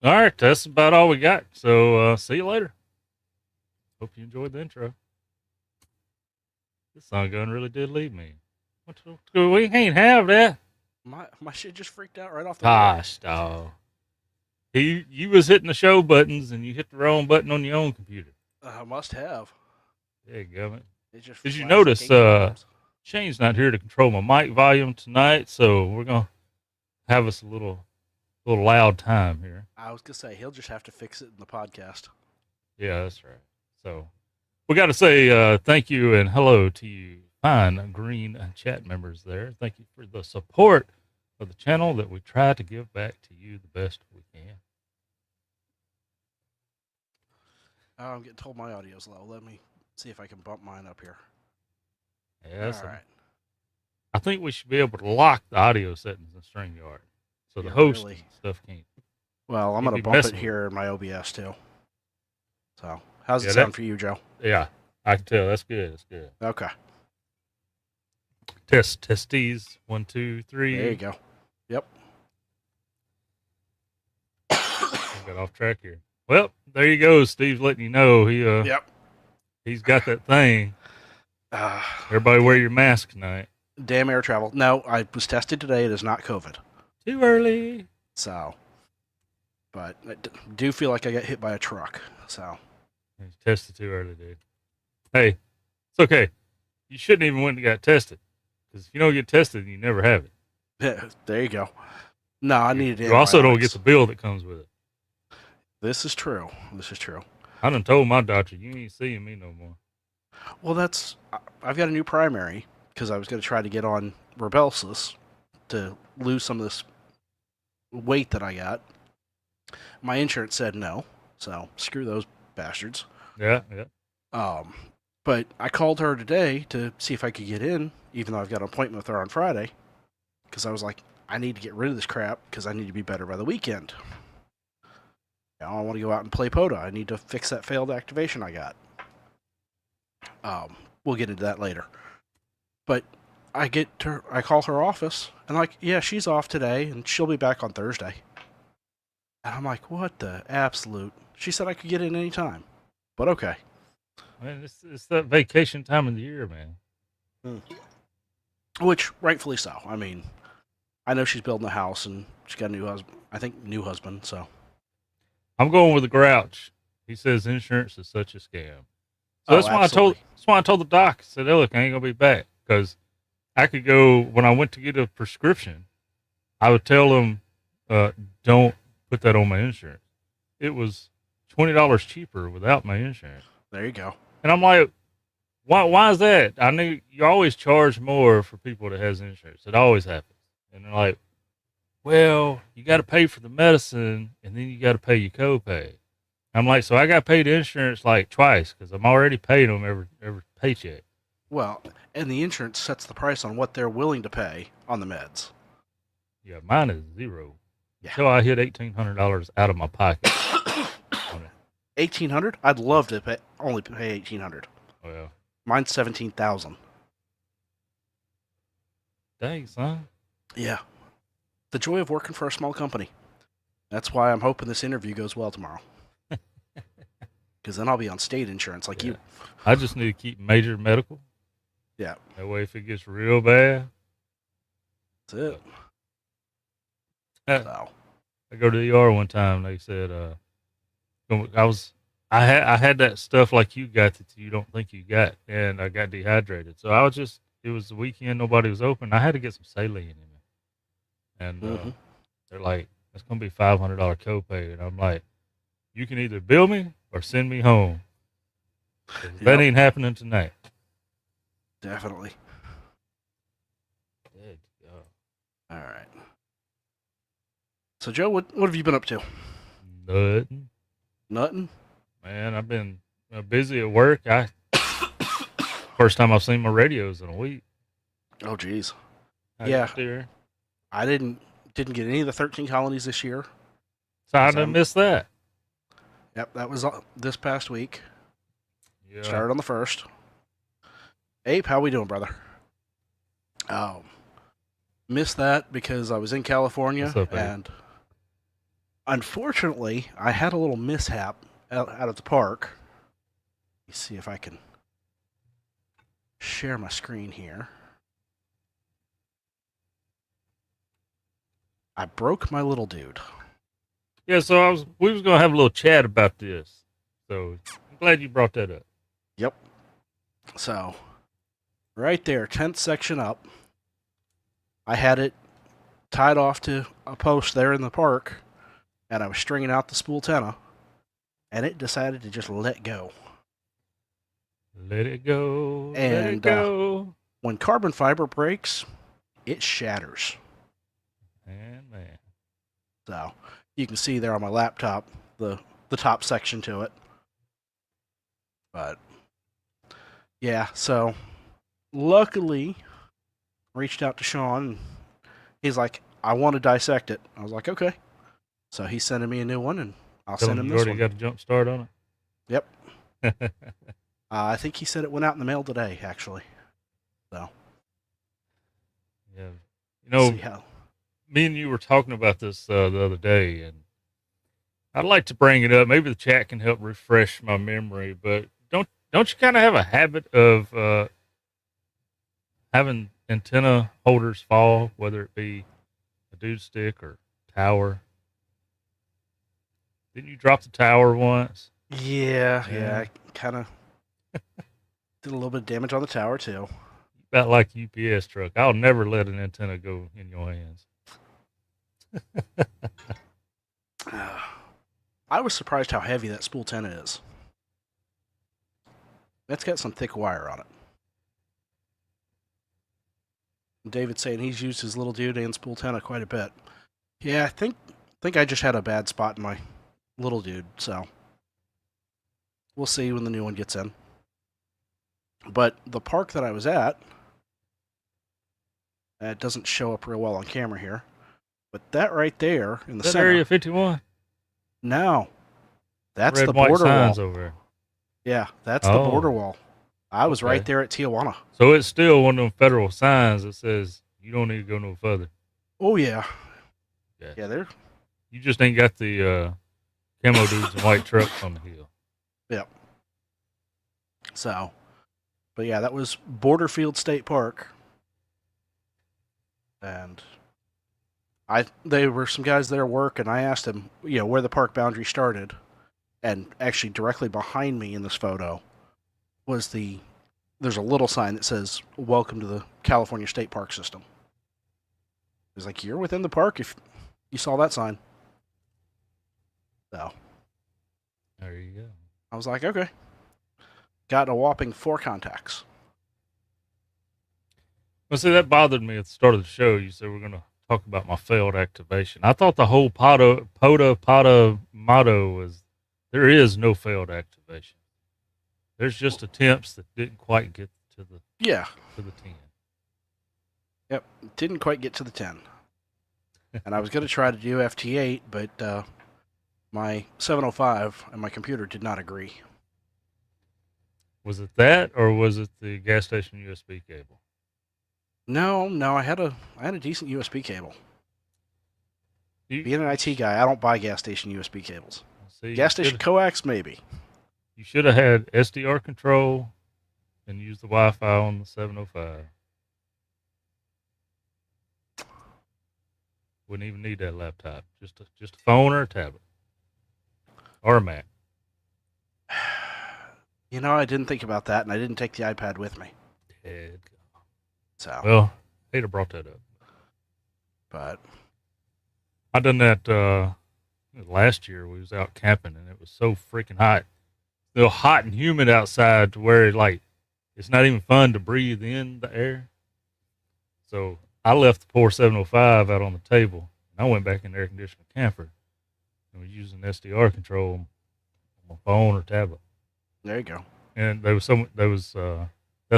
All right, that's about all we got. So see you later. Hope you enjoyed the intro. This song gun really did leave me. We can't have that. My shit just freaked out right off the rip. Gosh, dog. You was hitting the show buttons and you hit the wrong button on your own computer. I must have. There you go. It just Did you flashed like notice 8 times. Shane's not here to control my mic volume tonight, so we're gonna have us a little loud time here. I was gonna say he'll just have to fix it in the podcast. Yeah, that's right. So we got to say thank you and hello to you fine green chat members there. Thank you for the support of the channel that we try to give back to you the best we can. I'm getting told my audio's low. Let me see if I can bump mine up here. Yes. All right. I think we should be able to lock the audio settings in StreamYard, so the host really? and stuff can't. Well, I'm Can't gonna be bump messing it with here in my OBS too. So, how's it Yeah, sound for you, Joe? Yeah, I can tell. That's good. That's good. Okay. Testes. 1, 2, 3. There you go. Yep. I got off track here. Well, there you go. Steve's letting you know Yep. he's got that thing. Everybody wear your mask tonight. Damn air travel. No, I was tested today. It is not COVID. Too early. So, but I do feel like I got hit by a truck. So, He's tested too early, dude. Hey, it's okay. You shouldn't even went and got tested, because if you don't get tested, you never have it. yeah, there you go. No, I needed You also don't get the bill that comes with it. This is true. This is true. I done told my doctor, you ain't seeing me no more. Well, I've got a new primary because I was going to try to get on Rybelsus to lose some of this weight that I got. My insurance said no, so screw those bastards. Yeah. But I called her today to see if I could get in, even though I've got an appointment with her on Friday, because I was like, I need to get rid of this crap because I need to be better by the weekend. Now I want to go out and play POTA. I need to fix that failed activation I got. We'll get into that later. But I call her office, and like, yeah, she's off today, and she'll be back on Thursday. And I'm like, what the absolute? She said I could get in any time, but okay. Man, it's that vacation time of the year, man. Which, rightfully so. I mean, I know she's building a house, and she's got a new husband. I think new husband. So I'm going with the grouch. He says insurance is such a scam. So that's why I told the doc. I said, hey, look, I ain't gonna be back, because I could go when I went to get a prescription. I would tell them, don't put that on my insurance. It was $20 cheaper without my insurance. There you go. And I'm like, why is that? I knew you always charge more for people that has insurance. It always happens. And they're like, well, you got to pay for the medicine, and then you got to pay your copay. I'm like, so I got paid insurance like twice, because I'm already paying them every paycheck. Well, and the insurance sets the price on what they're willing to pay on the meds. Yeah, mine is zero. Yeah. Until I hit $1,800 out of my pocket. $1,800? I'd love to only pay $1,800. Well, mine's $17,000. Dang, son. Yeah. The joy of working for a small company. That's why I'm hoping this interview goes well tomorrow. Because then I'll be on state insurance like you. I just need to keep major medical. Yeah. That way, if it gets real bad, that's it. So. I go to the ER one time. They said, I had that stuff like you got that you don't think you got, and I got dehydrated. So it was the weekend, nobody was open. I had to get some saline in me, and they're like, it's gonna be $500 copay, and I'm like, you can either bill me or send me home. That ain't happening tonight. Definitely. All right. So, Joe, what have you been up to? Nothing? Man, I've been busy at work. First time I've seen my radios in a week. Oh, geez. Yeah. I didn't get any of the 13 colonies this year. So I didn't miss that. Yep, that was this past week. Yeah. Started on the 1st. Ape, how we doing, brother? Missed that because I was in California, up, and Unfortunately, I had a little mishap out at the park. Let me see if I can share my screen here. I broke my little dude. Yeah, so we was gonna have a little chat about this. So I'm glad you brought that up. Yep. So, right there, 10th section up. I had it tied off to a post there in the park, and I was stringing out the spool tenna, and it decided to just let go. Let it go. And let it go. When carbon fiber breaks, it shatters. Man. So you can see there on my laptop the top section to it. But yeah, so luckily reached out to Sean. And he's like, I want to dissect it. I was like, okay. So he's sending me a new one, and I'll send him this one. You already got a jump start on it? Yep. I think he said it went out in the mail today, actually. So yeah, me and you were talking about this the other day, and I'd like to bring it up. Maybe the chat can help refresh my memory. But don't you kind of have a habit of having antenna holders fall, whether it be a dude stick or tower? Didn't you drop the tower once? Yeah. I kind of did a little bit of damage on the tower too. About like UPS truck. I'll never let an antenna go in your hands. I was surprised how heavy that spool tenna is. That's got some thick wire on it. David's saying he's used his little dude and spool tenna quite a bit. Yeah, I think I just had a bad spot in my little dude, so we'll see when the new one gets in. But the park that I was at, it doesn't show up real well on camera here, but that right there in the center. Area 51? No. That's Red the white border signs wall. Over there. Yeah, that's the border wall. I was right there at Tijuana. So it's still one of them federal signs that says you don't need to go no further. Oh, yeah. Yeah, there. You just ain't got the camo dudes and white trucks on the hill. Yep. So, but yeah, that was Borderfield State Park. And they were some guys there at work, and I asked them, where the park boundary started. And actually directly behind me in this photo was there's a little sign that says, welcome to the California State Park System. It was like, you're within the park if you saw that sign. So. There you go. I was like, okay. Got a whopping 4 contacts. Well, see, that bothered me at the start of the show. You said we're going to talk about my failed activation. I thought the whole POTA motto was there is no failed activation. There's just attempts that didn't quite get to the 10. Yep, didn't quite get to the 10. And I was going to try to do FT8, but my 705 and my computer did not agree. Was it that, or was it the gas station USB cable? No, I had a decent USB cable. Being an IT guy, I don't buy gas station USB cables. See, gas station coax, maybe. You should have had SDR control and used the Wi-Fi on the 705. Wouldn't even need that laptop. Just a phone or a tablet. Or a Mac. I didn't think about that, and I didn't take the iPad with me. So. Well, I'd have brought that up. But I done that last year. We was out camping, and it was so freaking hot. Still hot and humid outside to where it's not even fun to breathe in the air. So I left the poor 705 out on the table. And I went back in the air conditioned camper and was using SDR control on my phone or tablet. There you go. And that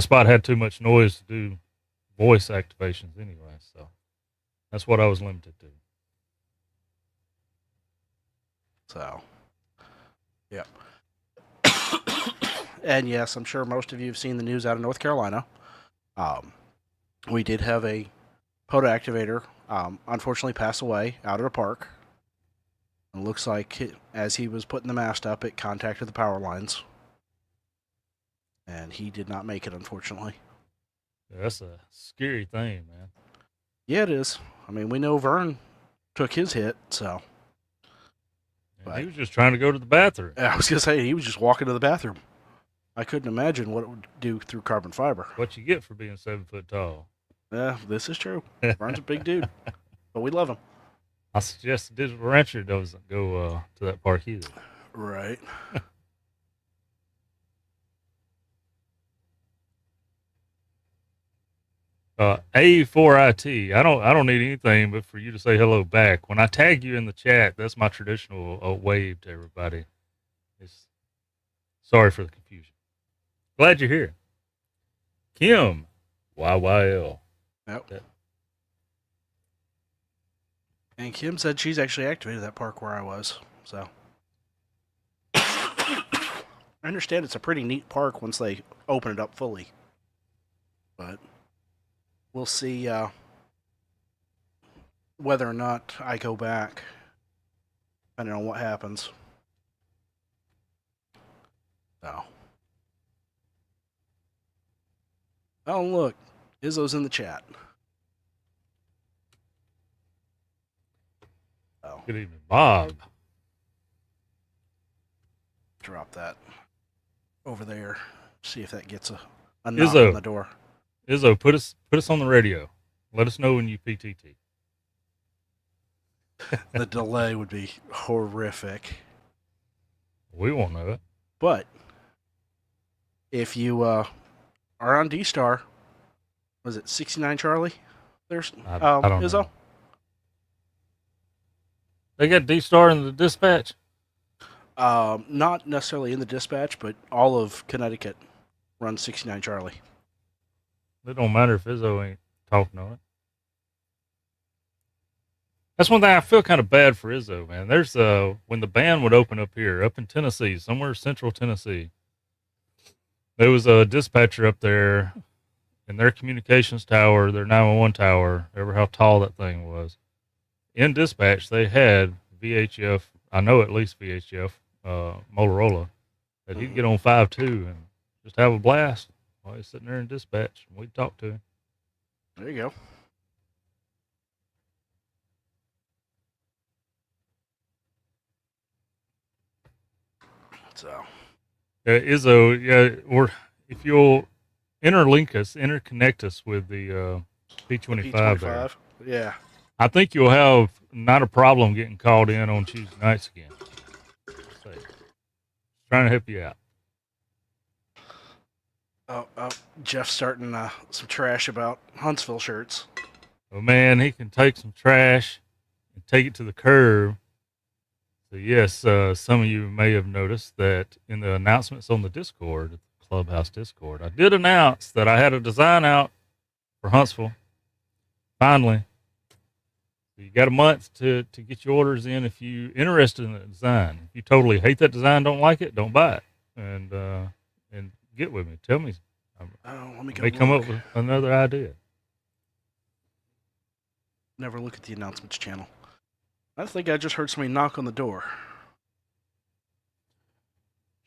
spot had too much noise to do voice activations anyway, so that's what I was limited to. So, yeah. And yes, I'm sure most of you have seen the news out of North Carolina. We did have a POTA activator, unfortunately pass away out at a park. It looks like as he was putting the mast up, it contacted the power lines. And he did not make it, unfortunately. That's a scary thing, man. Yeah, it is. I mean, we know Vern took his hit, so. He was just trying to go to the bathroom. I was going to say, he was just walking to the bathroom. I couldn't imagine what it would do through carbon fiber. What you get for being 7 foot tall. Yeah, this is true. Vern's a big dude, but we love him. I suggest the Digital Rancher doesn't go to that park either. Right. A4IT. I don't need anything but for you to say hello back. When I tag you in the chat, that's my traditional wave to everybody. Sorry for the confusion. Glad you're here. Kim, YYL. Yep. And Kim said she's actually activated that park where I was, so. I understand it's a pretty neat park once they open it up fully. But we'll see whether or not I go back, depending on what happens. So. Oh, look. Izzo's in the chat. Oh. Good evening, Bob. Drop that over there. See if that gets a knock on the door. Izzo, put us on the radio. Let us know when you PTT. The delay would be horrific. We won't know it. But if you are on D-Star, was it 69 Charlie? There's I don't Izzo? know. They got D-Star in the dispatch? Not necessarily in the dispatch, but all of Connecticut runs 69 Charlie. It don't matter if Izzo ain't talking on it. That's one thing I feel kind of bad for Izzo, man. There's when the band would open up here, up in Tennessee, somewhere central Tennessee, there was a dispatcher up there in their communications tower, their 911 tower, ever how tall that thing was. In dispatch, they had VHF, I know at least VHF, Motorola, that he'd get on 5.2 and just have a blast while he's sitting there in dispatch. And we'd talk to him. There you go. So, Izzo, if you'll interconnect us with the P25 there. Yeah. I think you'll have not a problem getting called in on Tuesday nights again. Trying to help you out. Oh, Jeff's starting some trash about Huntsville shirts. Oh man, he can take some trash and take it to the curb. So yes, some of you may have noticed that in the announcements on the Discord, Clubhouse Discord, I did announce that I had a design out for Huntsville. Finally. You got a month to get your orders in if you're interested in the design. If you totally hate that design, don't like it, don't buy it. And get with me. Tell me. Let me go. They come up with another idea. Never look at the announcements channel. I think I just heard somebody knock on the door.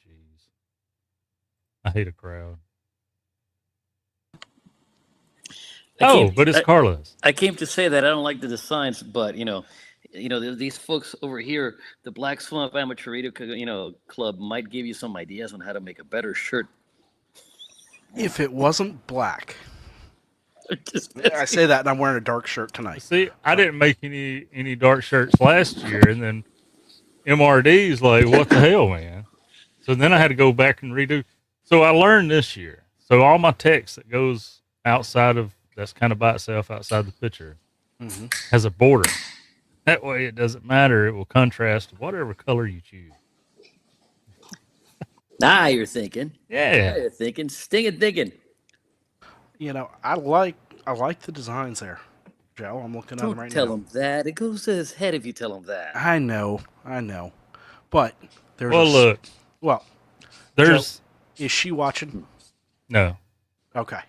Jeez. I hate a crowd. But it's Carlos. I came to say that I don't like the designs, but these folks over here, the Black Swamp Amateur Radio, Club, might give you some ideas on how to make a better shirt. If it wasn't black. I say that, and I'm wearing a dark shirt tonight. See, I didn't make any dark shirts last year, and then MRD's like, what the hell, man? So then I had to go back and redo. So I learned this year. So all my text that goes outside of, that's kind of by itself outside the picture, has a border. That way it doesn't matter. It will contrast whatever color you choose. Now you're thinking. Yeah. Now you're thinking. Stinging thinking. I like the designs there, Joe. I'm looking at them right now. Don't tell him that. It goes to his head if you tell him that. I know. But there's look. Well, there's. Joe, is she watching? No. Okay.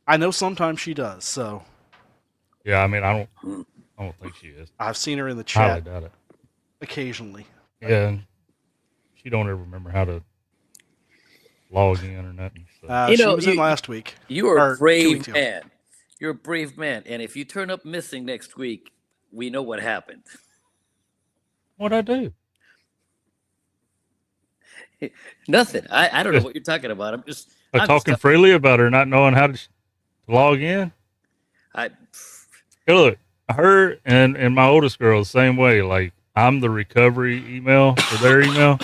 I know sometimes she does, so. Yeah, I mean, I don't think she is. I've seen her in the chat. Highly doubt occasionally. Yeah, and she don't ever remember how to log in or nothing. So. She was in last week. You are a 2 weeks brave ago. man. You're a brave man. And if you turn up missing next week, we know what happened. What'd I do? Nothing. I don't know what you're talking about. I'm talking freely about her not knowing how to log in. Hey, look, her and my oldest girl the same way. Like, I'm the recovery email for their email.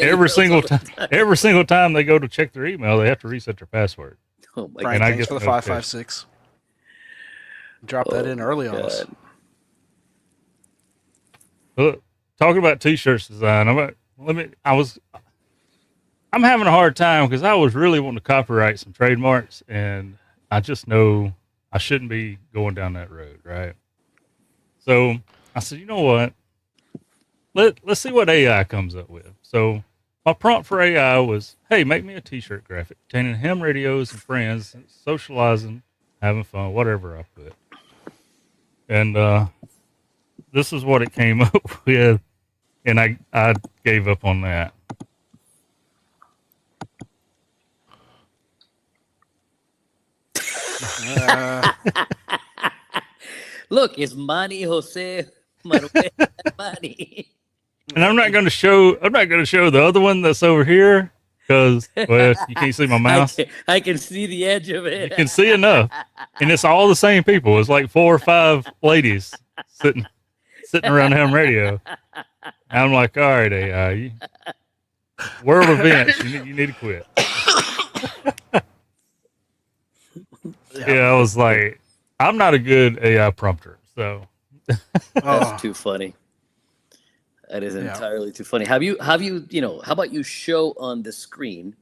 every single time they go to check their email, they have to reset their password. Oh my God! Thanks for the 556. Drop that in early on us. Look, talking about t-shirts design, I'm having a hard time because I was really wanting to copyright some trademarks, and I just know I shouldn't be going down that road, right? So I said, you know what? Let's see what AI comes up with. So my prompt for AI was, hey, make me a t-shirt graphic containing ham radios and friends, socializing, having fun, whatever I put. And this is what it came up with, and I gave up on that. Look, it's Manny Jose Manuel Manny. And I'm not going to show the other one that's over here because, well, you can't see my mouse. I can see the edge of it. You can see enough, and it's all the same people. It's like 4 or 5 ladies sitting around ham radio. And I'm like, all right, AI, world events, you need to quit. Yeah, I was like, I'm not a good AI prompter, so. That's too funny. That is entirely too funny. Have you, how about you show on the screen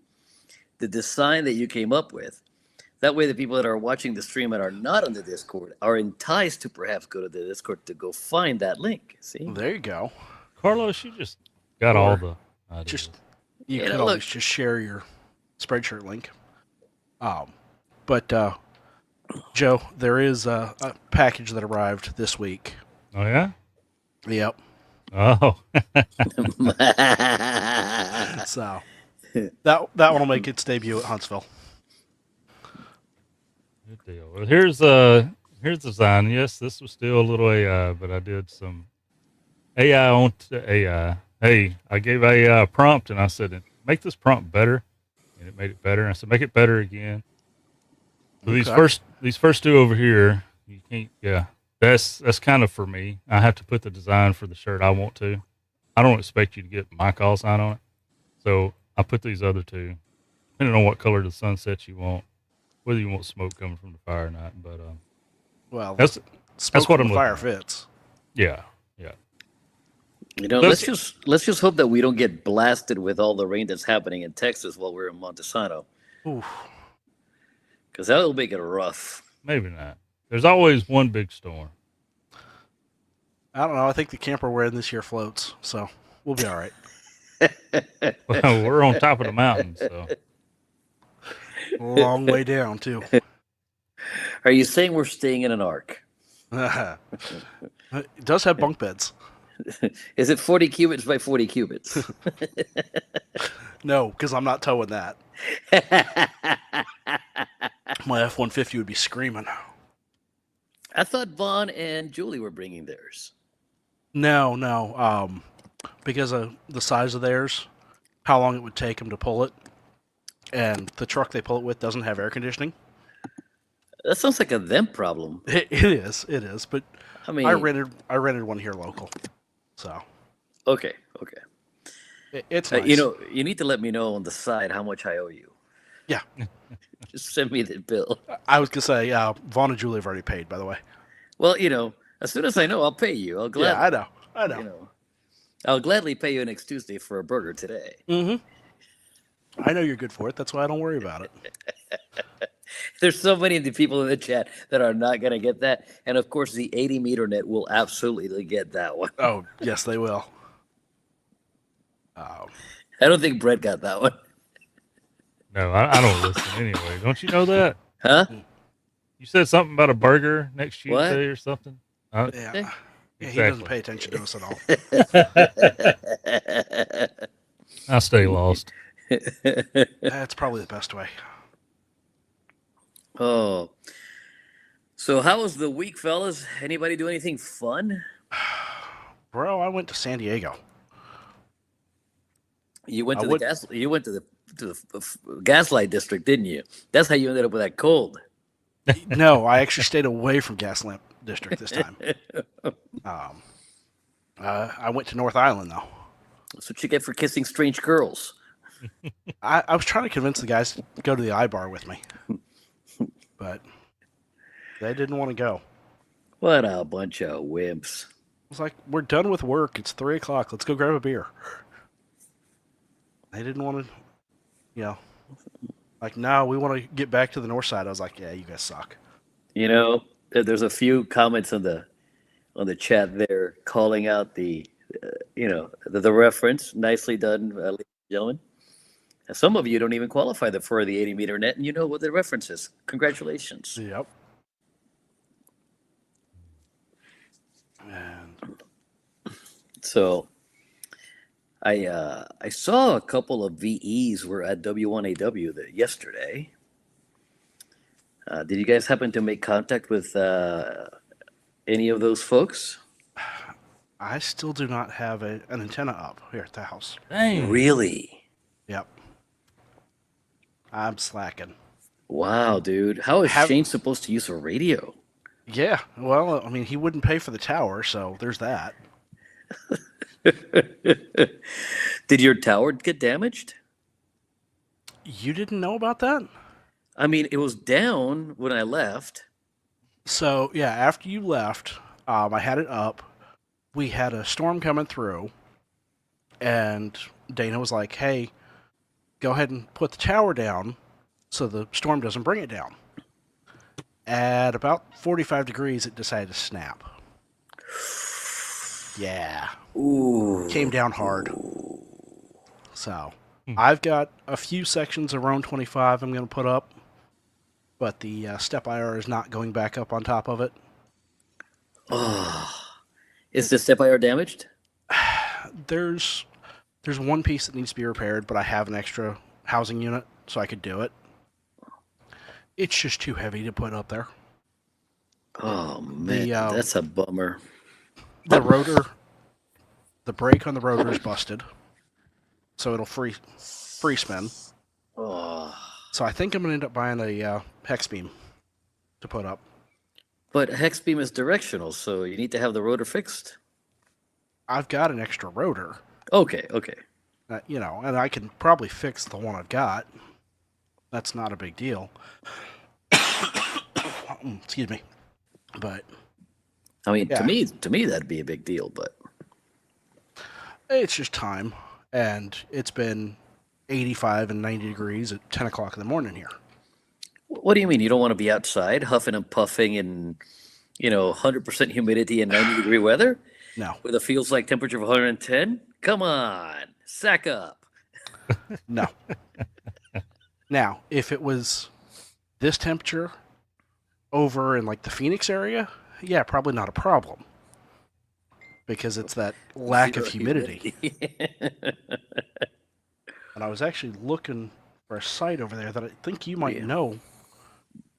the design that you came up with? That way the people that are watching the stream and are not on the Discord are enticed to perhaps go to the Discord to go find that link. See? There you go. Carlos, you just got all the ideas. You can always just share your Spreadshirt link. But Joe, there is a package that arrived this week. Oh, yeah? Yep. Oh. So that one will make its debut at Huntsville. Good deal. Well, here's the design. Yes, this was still a little AI, but I did some AI onto AI. Hey, I gave AI a prompt, and I said, make this prompt better, and it made it better. And I said, make it better again. So these first 2 over here, you can't. Yeah, that's kind of for me. I have to put the design for the shirt I want to. I don't expect you to get my call sign on it, so I put these other 2, depending on what color the sunset you want, whether you want smoke coming from the fire or not. But well, that's what I'm fire fits. Yeah. Let's just hope that we don't get blasted with all the rain that's happening in Texas while we're in Montesano. Oof. Because that will make it rough. Maybe not. There's always one big storm. I don't know. I think the camper we're in this year floats, so we'll be all right. Well, we're on top of the mountain, so. Long way down, too. Are you saying we're staying in an ark? It does have bunk beds. Is it 40 cubits by 40 cubits? No, because I'm not towing that. My F-150 would be screaming. I thought Vaughn and Julie were bringing theirs. No. Because of the size of theirs, how long it would take them to pull it, and the truck they pull it with doesn't have air conditioning. That sounds like a them problem. It is. But I mean, I rented one here local, so. Okay. It's nice. You need to let me know on the side how much I owe you. Yeah. Just send me the bill. I was gonna say, Vaughn and Julie have already paid, by the way. Well, as soon as I know, I'll pay you. I'll gladly. Yeah, I know. I'll gladly pay you next Tuesday for a burger today. Mm-hmm. I know you're good for it. That's why I don't worry about it. There's so many of the people in the chat that are not going to get that. And of course, the 80 meter net will absolutely get that one. Oh, yes, they will. I don't think Brett got that one. No, I don't listen anyway. Don't you know that? Huh? You said something about a burger next Tuesday or something? Yeah. Yeah, he doesn't pay attention to us at all. I stay lost. That's probably the best way. Oh. So how was the week, fellas? Anybody do anything fun? Bro, I went to San Diego. You went to the Gaslight District, didn't you? That's how you ended up with that cold. No, I actually stayed away from Gaslamp District this time. I went to North Island, though. That's what you get for kissing strange girls. I was trying to convince the guys to go to the iBar with me, but they didn't want to go. What a bunch of wimps. I was like, we're done with work. It's 3 o'clock. Let's go grab a beer. They didn't want to, like, no, we want to get back to the north side. I was like, yeah, you guys suck. There's a few comments on the chat there calling out the reference. Nicely done, ladies and gentlemen. And some of you don't even qualify for the 80-meter net, and you know what the reference is. Congratulations. Yep. And so I saw a couple of VEs were at W1AW yesterday. Did you guys happen to make contact with any of those folks? I still do not have an antenna up here at the house. Dang. Really? Yep. I'm slacking. Wow, dude. How is Shane supposed to use a radio? Yeah. Well, I mean, he wouldn't pay for the tower, so there's that. Did your tower get damaged? You didn't know about that? I mean, it was down when I left. So, yeah, after you left, I had it up. We had a storm coming through, and Dana was like, hey, go ahead and put the tower down so the storm doesn't bring it down. At about 45 degrees, it decided to snap. Yeah. Ooh. Came down hard. So, I've got a few sections of Roan 25 I'm going to put up, but the step IR is not going back up on top of it. Oh. Is the step IR damaged? There's one piece that needs to be repaired, but I have an extra housing unit, so I could do it. It's just too heavy to put up there. Oh, man, that's a bummer. The rotor, the brake on the rotor is busted, so it'll free spin. Oh. So I think I'm going to end up buying a hex beam to put up. But hex beam is directional, so you need to have the rotor fixed. I've got an extra rotor. Okay. And I can probably fix the one I've got. That's not a big deal. Excuse me. But I mean, yeah. to me that'd be a big deal, but it's just time, and it's been 85 and 90 degrees at 10 o'clock in the morning here. What do you mean? You don't want to be outside huffing and puffing in, 100% humidity and 90-degree weather? No. With a feels like temperature of 110? Come on, sack up. No. Now, if it was this temperature over in like the Phoenix area, yeah, probably not a problem. Because it's that lack of humidity. And I was actually looking for a site over there that I think you might know.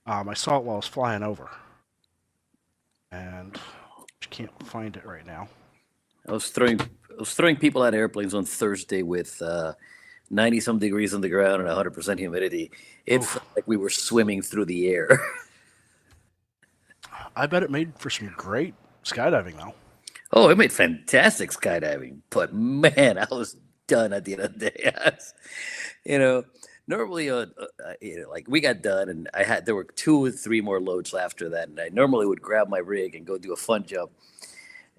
I saw it while I was flying over. And I can't find it right now. I was throwing people out of airplanes on Thursday with 90-some degrees on the ground and 100% humidity. It felt like we were swimming through the air. I bet it made for some great skydiving, though. Oh, it made fantastic skydiving. But, man, I was done at the end of the day. Normally, like we got done, and there were 2 or 3 more loads after that, and I normally would grab my rig and go do a fun jump.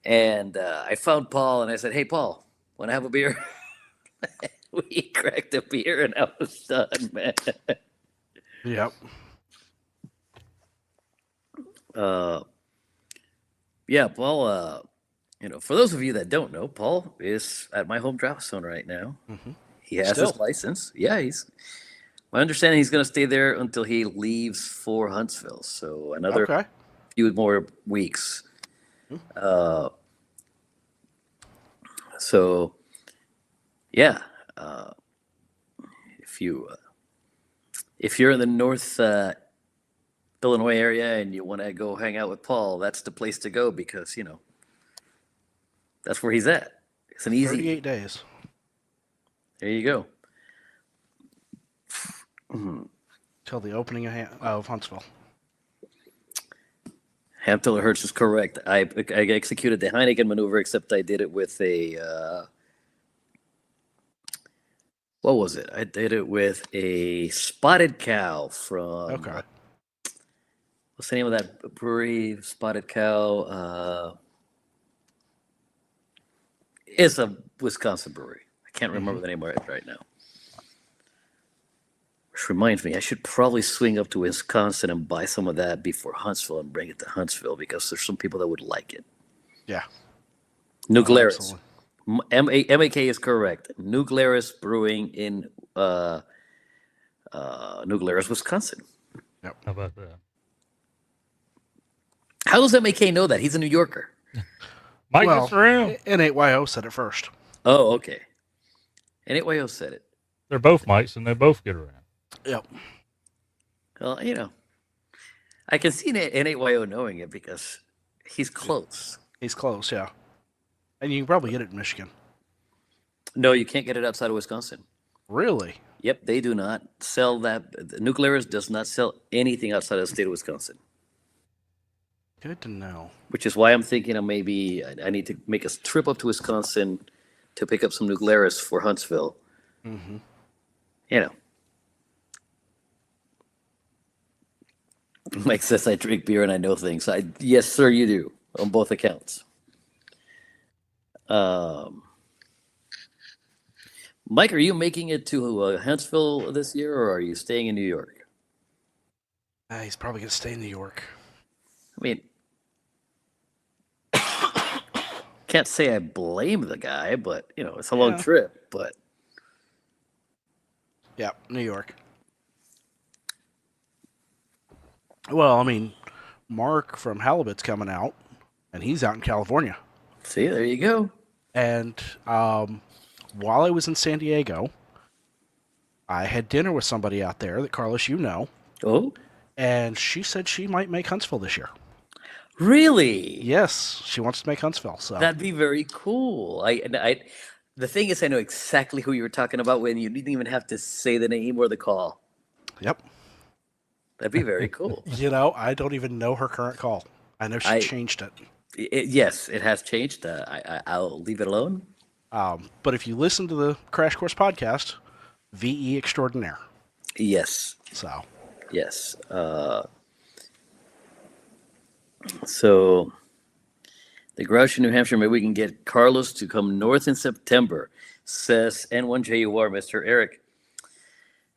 And I found Paul, and I said, "Hey, Paul, want to have a beer?" We cracked a beer, and I was done, man. Yep. Yeah, Paul. For those of you that don't know, Paul is at my home draft zone right now. Mm-hmm. He has his license. Yeah, my understanding he's going to stay there until he leaves for Huntsville. So another few more weeks. So, yeah, if you if you're in the North Illinois area and you want to go hang out with Paul, that's the place to go because that's where he's at. It's an easy 38 days. There you go. Till the opening of Huntsville. Hamtiller Hertz is correct. I executed the Heineken maneuver, except I did it with a what was it? I did it with a Spotted Cow from. Okay. What's the name of that brewery? Spotted Cow. It's a Wisconsin brewery. I can't remember the name of it right now. Which reminds me, I should probably swing up to Wisconsin and buy some of that before Huntsville and bring it to Huntsville because there's some people that would like it. Yeah. New Glarus. MAK is correct. New Glarus Brewing in New Glarus, Wisconsin. Yep. How about that? How does MAK know that? He's a New Yorker. Mike gets around. N8YO said it first. Oh, okay. N8YO said it. They're both Mikes, and they both get around. Yep. Well, I can see N8YO knowing it because he's close. He's close, yeah. And you can probably get it in Michigan. No, you can't get it outside of Wisconsin. Really? Yep, they do not sell that. New Glarus does not sell anything outside of the state of Wisconsin. Good to know. Which is why I'm thinking maybe I need to make a trip up to Wisconsin to pick up some New Glarus for Huntsville. Mm-hmm. Mike says I drink beer and I know things. Yes, sir, you do on both accounts. Mike, are you making it to Huntsville this year, or are you staying in New York? He's probably going to stay in New York. I mean, can't say I blame the guy, but, it's a long trip, but. Yeah, New York. Well, I mean, Mark from Halibut's coming out, and he's out in California. See, there you go. And while I was in San Diego, I had dinner with somebody out there that, Carlos, you know. Oh? And she said she might make Huntsville this year. Really? Yes, she wants to make Huntsville. So that'd be very cool. The thing is, I know exactly who you were talking about when you didn't even have to say the name or the call. Yep. That'd be very cool. I don't even know her current call. I know she changed it. Yes, it has changed. I'll leave it alone. But if you listen to the Crash Course podcast, VE Extraordinaire. Yes. So. Yes. So the Grouch in New Hampshire, maybe we can get Carlos to come north in September, says N1JUR, Mr. Eric.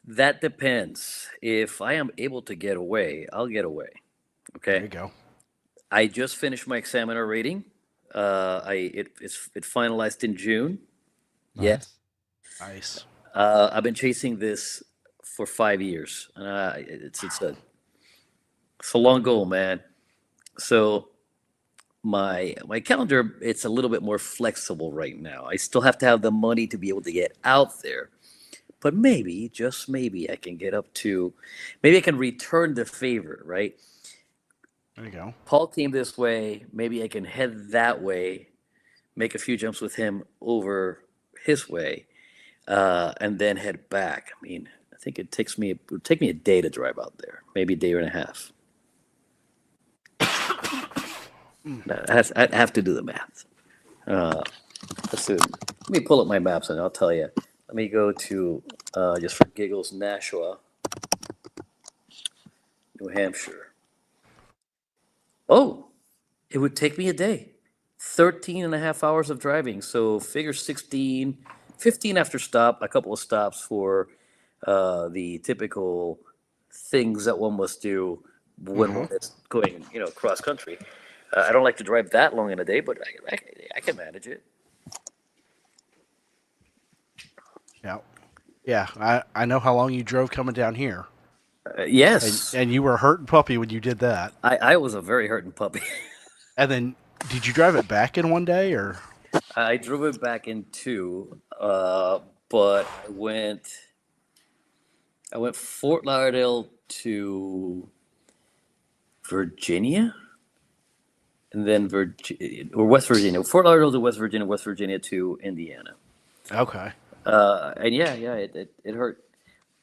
That depends. If I am able to get away, I'll get away. Okay. There you go. I just finished my examiner rating. It finalized in June. Nice. Yes. Nice. I've been chasing this for 5 years. It's a long goal, man. So my calendar, it's a little bit more flexible right now. I still have to have the money to be able to get out there. But maybe, just maybe, I can get up to, maybe I can return the favor, right? There you go. Paul came this way. Maybe I can head that way, make a few jumps with him over his way, and then head back. I mean, I think it would take me a day to drive out there, maybe a day and a half. I'd have to do the math. Let's see. Let me pull up my maps and I'll tell you. Let me go to, just for giggles, Nashua, New Hampshire. Oh, it would take me a day. 13 and a half hours of driving. So figure 15 after stop, a couple of stops for the typical things that one must do when one is going, cross country. I don't like to drive that long in a day, but I can manage it. Yeah. Yeah, I know how long you drove coming down here. Yes. And you were a hurting puppy when you did that. I was a very hurting puppy. And then, did you drive it back in one day, or? I drove it back in 2, but I went Fort Lauderdale to Virginia, and then West Virginia, Fort Lauderdale to West Virginia to Indiana. Okay. And it hurt.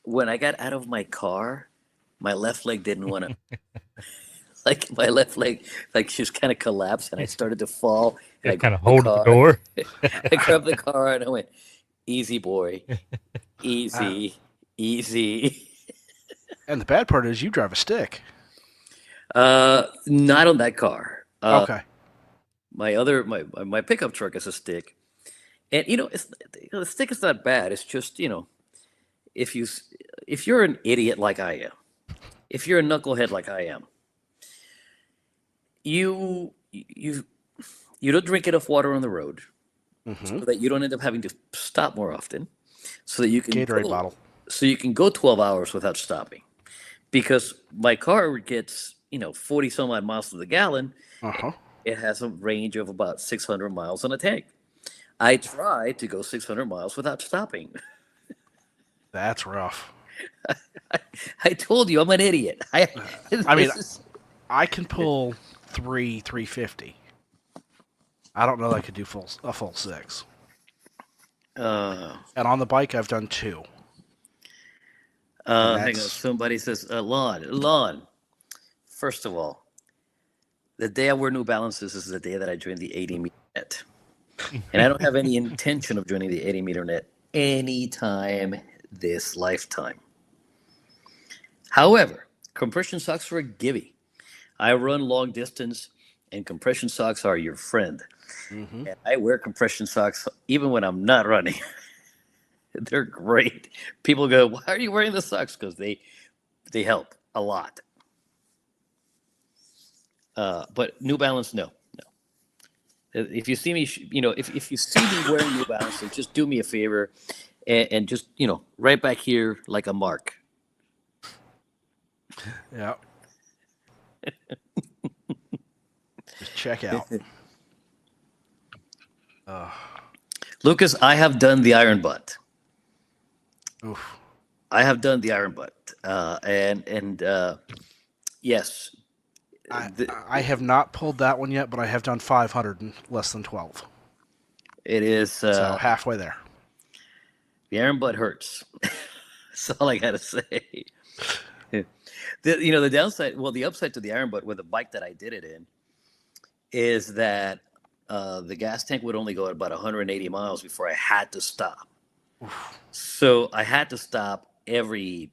When I got out of my car, my left leg didn't want to. Like my left leg, like just kind of collapsed, and I started to fall. And I kind of grabbed hold the door. I grabbed the car and I went, "Easy, boy, easy, easy." And the bad part is you drive a stick. Not on that car. Okay. My pickup truck is a stick, and the stick is not bad. It's just if you're an idiot like I am, if you're a knucklehead like I am, you don't drink enough water on the road, so that you don't end up having to stop more often, so that you can Gatorade bottle. So you can go 12 hours without stopping, because my car gets 40 some odd miles to the gallon. It has a range of about 600 miles on a tank. I tried to go 600 miles without stopping. That's rough. I told you I'm an idiot. I I can pull 350. I don't know that I could do a full 6. And on the bike, I've done 2. Hang on. Somebody says, Lon. First of all, the day I wear New Balances is the day that I joined the 80-meter net. And I don't have any intention of joining the 80-meter net anytime this lifetime. However, compression socks are a gimme. I run long distance, and compression socks are your friend. And I wear compression socks even when I'm not running. They're great. People go, "Why are you wearing the socks?" Because they help a lot. But New Balance, no. If you see me, if you see me wearing New Balance, then just do me a favor and just right back here like a mark. Yeah. Just check out. Lucas, I have done the iron butt. Oof. I have done the iron butt, and yes. I have not pulled that one yet, but I have done 500 in less than 12. It is so halfway there. The iron butt hurts. That's all I gotta say. The downside, well, the upside to the iron butt with the bike that I did it in is that the gas tank would only go at about 180 miles before I had to stop. Oof. So I had to stop every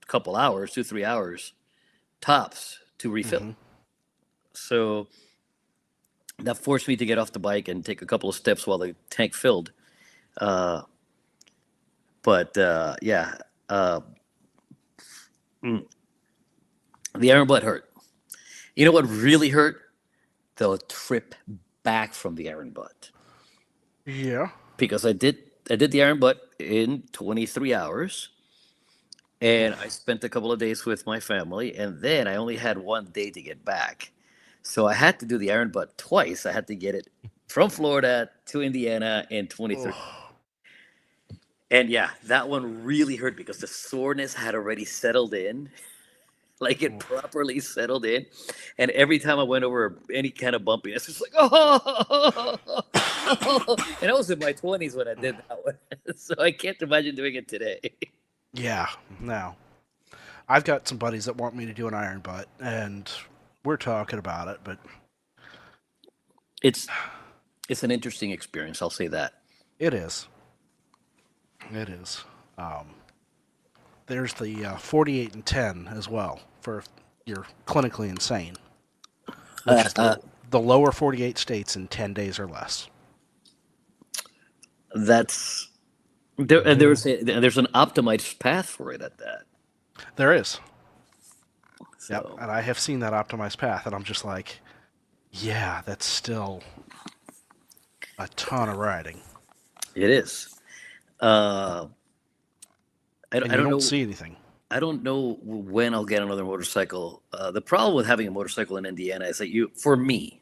couple hours, 2-3 hours tops to refill. So that forced me to get off the bike and take a couple of steps while the tank filled. The iron butt hurt. You know what really hurt? The trip back from the iron butt. Yeah. Because I did the iron butt in 23 hours. And I spent a couple of days with my family, and then I only had 1 day to get back. So I had to do the iron butt twice. I had to get it from Florida to Indiana in 23. And yeah, that one really hurt because the soreness had already settled in. Like it properly settled in. And every time I went over any kind of bumpiness, it's like, And I was in my 20s when I did that one. So I can't imagine doing it today. Yeah, no. I've got some buddies that want me to do an iron butt, and we're talking about it, but it's an interesting experience, I'll say that. It is. It is. There's the 48 and 10 as well for if you're clinically insane, which is the lower 48 states in 10 days or less. That's there's an optimized path for it at that. There is. So. Yep, and I have seen that optimized path, and I'm just like, yeah, that's still a ton of riding. It is. I don't see anything. I don't know when I'll get another motorcycle. The problem with having a motorcycle in Indiana is that for me,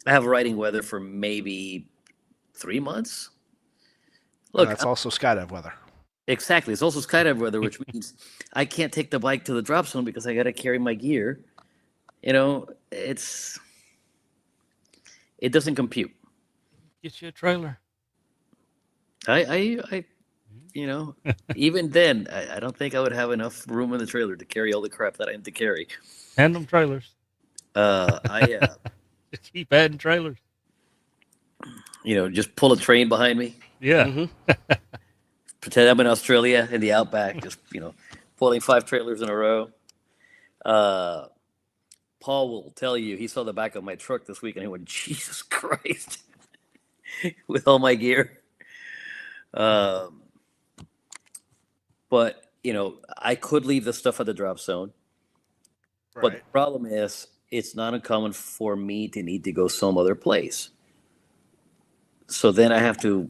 I have riding weather for maybe 3 months. Look, and that's also skydive weather. Exactly. It's also skydive weather, which means I can't take the bike to the drop zone because I got to carry my gear. It doesn't compute. Get you a trailer. I even then, I don't think I would have enough room in the trailer to carry all the crap that I have to carry. Tandem trailers. Just keep adding trailers. Just pull a train behind me. Yeah. Mm-hmm. Pretend I'm in Australia in the outback, just pulling 5 trailers in a row. Paul will tell you he saw the back of my truck this week and he went, Jesus Christ, with all my gear. But I could leave the stuff at the drop zone. Right. But the problem is, it's not uncommon for me to need to go some other place. So then I have to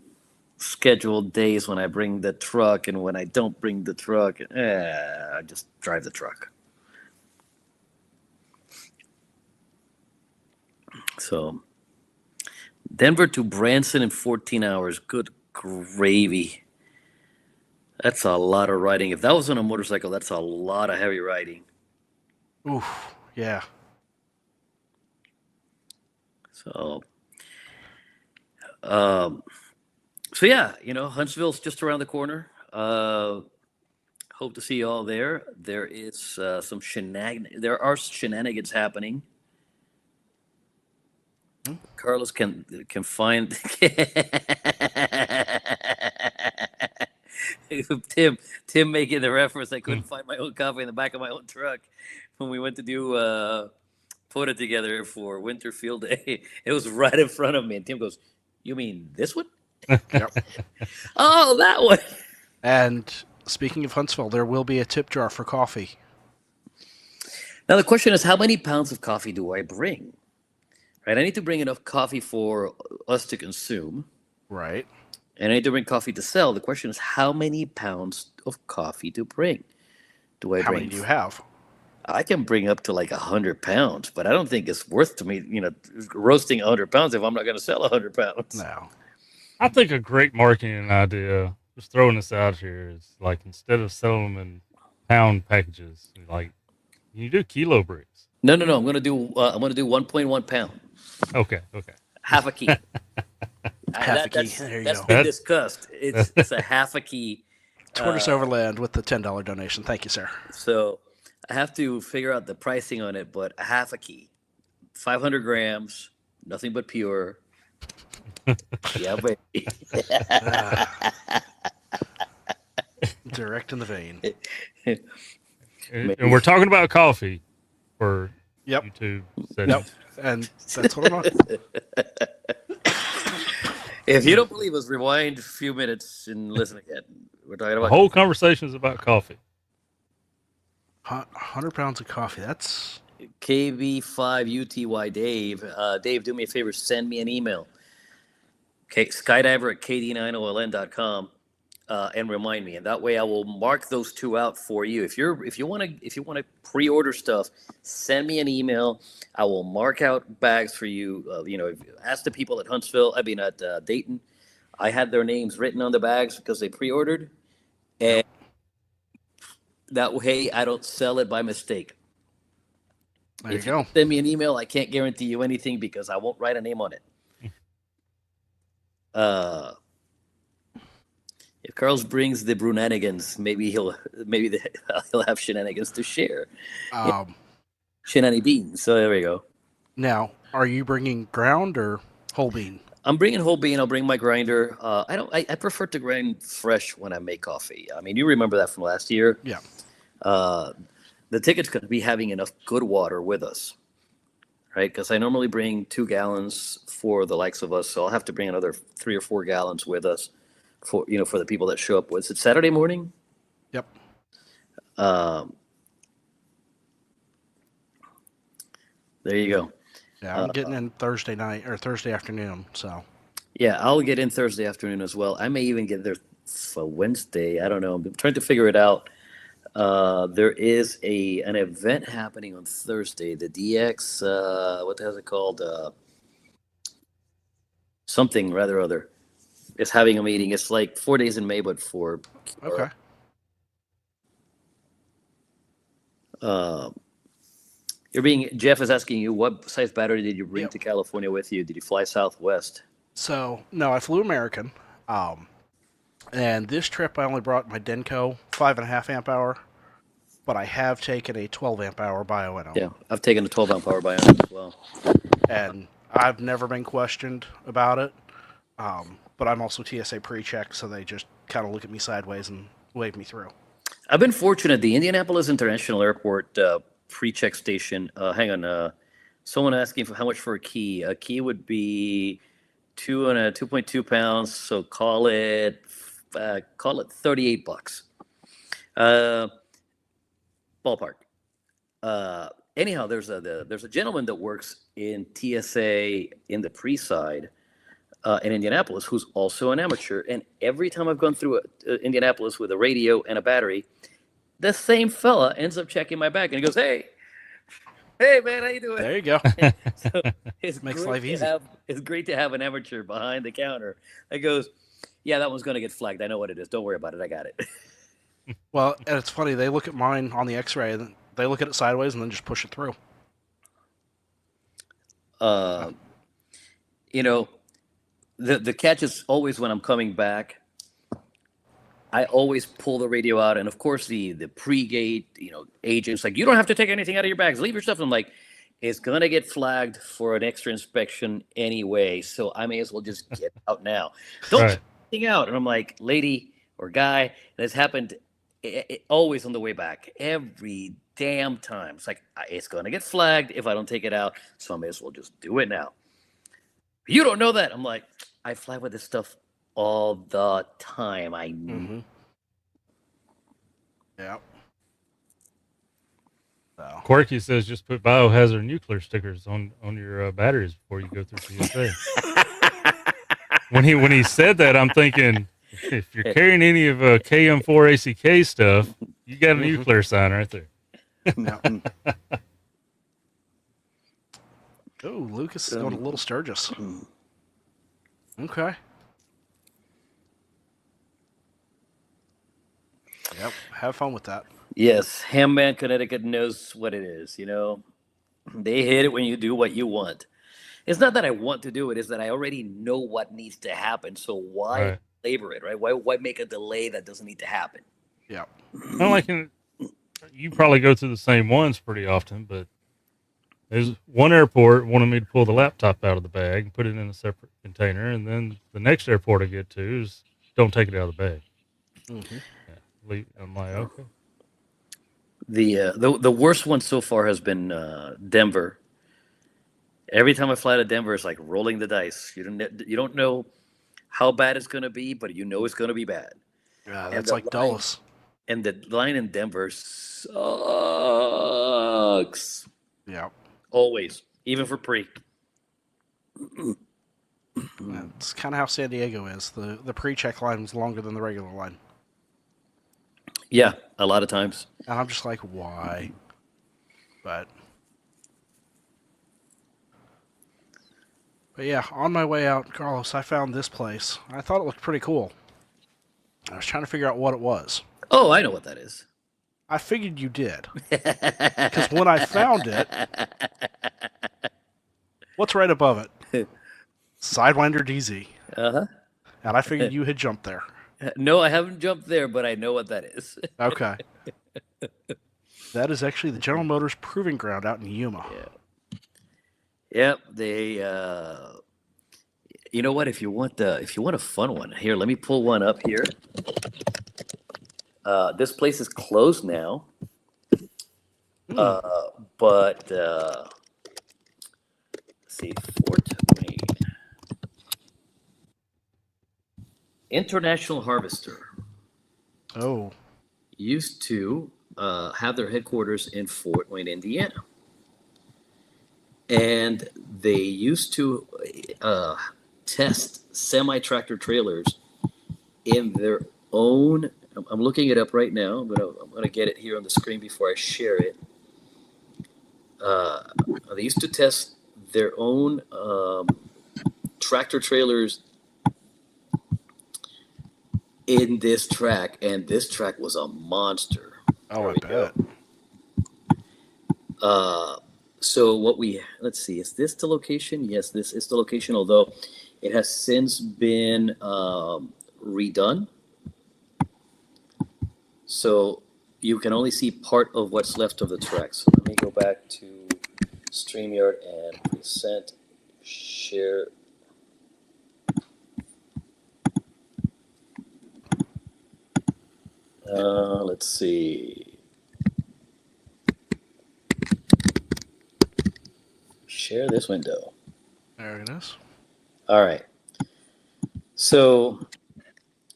schedule days when I bring the truck, and when I don't bring the truck, I just drive the truck. So Denver to Branson in 14 hours. Good gravy. That's a lot of riding. If that was on a motorcycle, that's a lot of heavy riding. Oof, yeah. So yeah, Huntsville's just around the corner. Hope to see you all there. There is some There are shenanigans happening. Carlos can find Tim making the reference. I couldn't find my own coffee in the back of my own truck when we went to do photo together for Winter Field Day. It was right in front of me, and Tim goes, "You mean this one?" Yep. Oh, that one. And speaking of Huntsville, there will be a tip jar for coffee. Now the question is, how many pounds of coffee do I bring? Right, I need to bring enough coffee for us to consume. Right. And I need to bring coffee to sell. The question is, how many pounds of coffee to bring? How many do you have? I can bring up to like 100 pounds, but I don't think it's worth to me, roasting 100 pounds if I'm not going to sell 100 pounds. No. I think a great marketing idea, just throwing this out here, is like, instead of selling them in pound packages, like, you do kilo bricks. No. I'm going to do 1.1 pound. Okay. Half a key. Half a key. There you that's go. been discussed. It's a half a key. Tortoise Overland with the $10 donation. Thank you, sir. So I have to figure out the pricing on it, but a half a key, 500 grams, nothing but pure. Yeah, baby. Direct in the vein. And we're talking about coffee for YouTube. Yep. And that's what I'm on. If you don't believe us, rewind a few minutes and listen again. We're talking about the whole conversation is about coffee. 100 pounds of coffee. That's KB5UTY Dave. Dave, do me a favor. Send me an email. Okay, skydiver@kd9oln.com, and remind me. And that way, I will mark those 2 out for you. If you want to pre-order stuff, send me an email. I will mark out bags for you. Ask the people at Huntsville. I mean, at Dayton. I had their names written on the bags because they pre-ordered, and that way I don't sell it by mistake. There you go. Send me an email. I can't guarantee you anything because I won't write a name on it. If Carlos brings the brunanigans, maybe he'll have shenanigans to share. Shenanigans beans. So there we go. Now, are you bringing ground or whole bean? I'm bringing whole bean. I'll bring my grinder. I prefer to grind fresh when I make coffee. I mean, you remember that from last year. Yeah. The ticket's going to be having enough good water with us, right? Because I normally bring 2 gallons for the likes of us, so I'll have to bring another 3 or 4 gallons with us for the people that show up. Was it Saturday morning? Yep. There you go. Yeah, I'm getting in Thursday night or Thursday afternoon. So. Yeah, I'll get in Thursday afternoon as well. I may even get there for Wednesday. I don't know. I'm trying to figure it out. There is an event happening on Thursday. The DX, what the hell is it called? Something rather other. is having a meeting. It's like 4 days in May, but for Okay. Jeff is asking you, what size battery did you bring to California with you? Did you fly Southwest? So, no, I flew American. And this trip I only brought my Denko 5.5 amp hour, but I have taken a 12 amp hour Bioenno. Yeah, I've taken a 12 amp hour Bioenno as well. And I've never been questioned about it. But I'm also TSA pre-check, so they just kind of look at me sideways and wave me through. I've been fortunate. The Indianapolis International Airport pre-check station. Hang on. Someone asking for how much for a key. A key would be 2.2 pounds. So call it $38. Ballpark. Anyhow, there's a gentleman that works in TSA in the pre-side in Indianapolis who's also an amateur. And every time I've gone through Indianapolis with a radio and a battery, the same fella ends up checking my bag and he goes, "Hey man, how you doing?" There you go. So it makes life easy. It's great to have an amateur behind the counter that goes, "Yeah, that one's going to get flagged. I know what it is. Don't worry about it. I got it." Well, and it's funny. They look at mine on the X-ray, and they look at it sideways, and then just push it through. The catch is always when I'm coming back, I always pull the radio out, and of course the pre-gate, agents like, "You don't have to take anything out of your bags. Leave your stuff." I'm like, it's gonna get flagged for an extra inspection anyway, so I may as well just get out now. Don't take anything out. And I'm like, lady or guy, and it's happened always on the way back, every damn time. It's like, it's gonna get flagged if I don't take it out, so I may as well just do it now. You don't know that. I'm like, I fly with this stuff all the time. Yeah. So. Quirky says just put biohazard nuclear stickers on your batteries before you go through TSA. when he said that, I'm thinking, if you're carrying any of KM4 ACK stuff, you got a nuclear sign right there. Oh, Lucas is going a little Sturgis. Okay. Yep. Have fun with that. Yes, Hamman, Connecticut knows what it is. They hit it when you do what you want. It's not that I want to do it; it's that I already know what needs to happen. So why labor it, right? Why make a delay that doesn't need to happen? Yeah. You probably go through the same ones pretty often, but there's one airport wanted me to pull the laptop out of the bag and put it in a separate container, and then the next airport I get to is don't take it out of the bag. I'm like, okay. The worst one so far has been Denver. Every time I fly to Denver, it's like rolling the dice. You don't know how bad it's going to be, but you know it's going to be bad. Yeah, that's like Dulles. And the line in Denver sucks. Yeah. Always, even for pre. That's kind of how San Diego is. The pre-check line was longer than the regular line. Yeah, a lot of times. And I'm just like, why? But yeah, on my way out, Carlos, I found this place. I thought it looked pretty cool. I was trying to figure out what it was. Oh, I know what that is. I figured you did. Because when I found it, what's right above it? Sidewinder DZ. Uh-huh. And I figured you had jumped there. No, I haven't jumped there, but I know what that is. Okay. That is actually the General Motors Proving Ground out in Yuma. Yeah. Yep. They, you know what? If you want a fun one, here, let me pull one up here. This place is closed now. But let's see, Fort Wayne International Harvester. Oh. Used to have their headquarters in Fort Wayne, Indiana. And they used to test semi-tractor trailers in their own. I'm looking it up right now. I'm gonna get it here on the screen before I share it. They used to test their own tractor trailers in this track, and this track was a monster. Oh, I bet. So let's see, is this the location? Yes, this is the location, although it has since been redone. So you can only see part of what's left of the track. So let me go back to StreamYard and present, share. Let's see. Share this window. There it is. All right. So,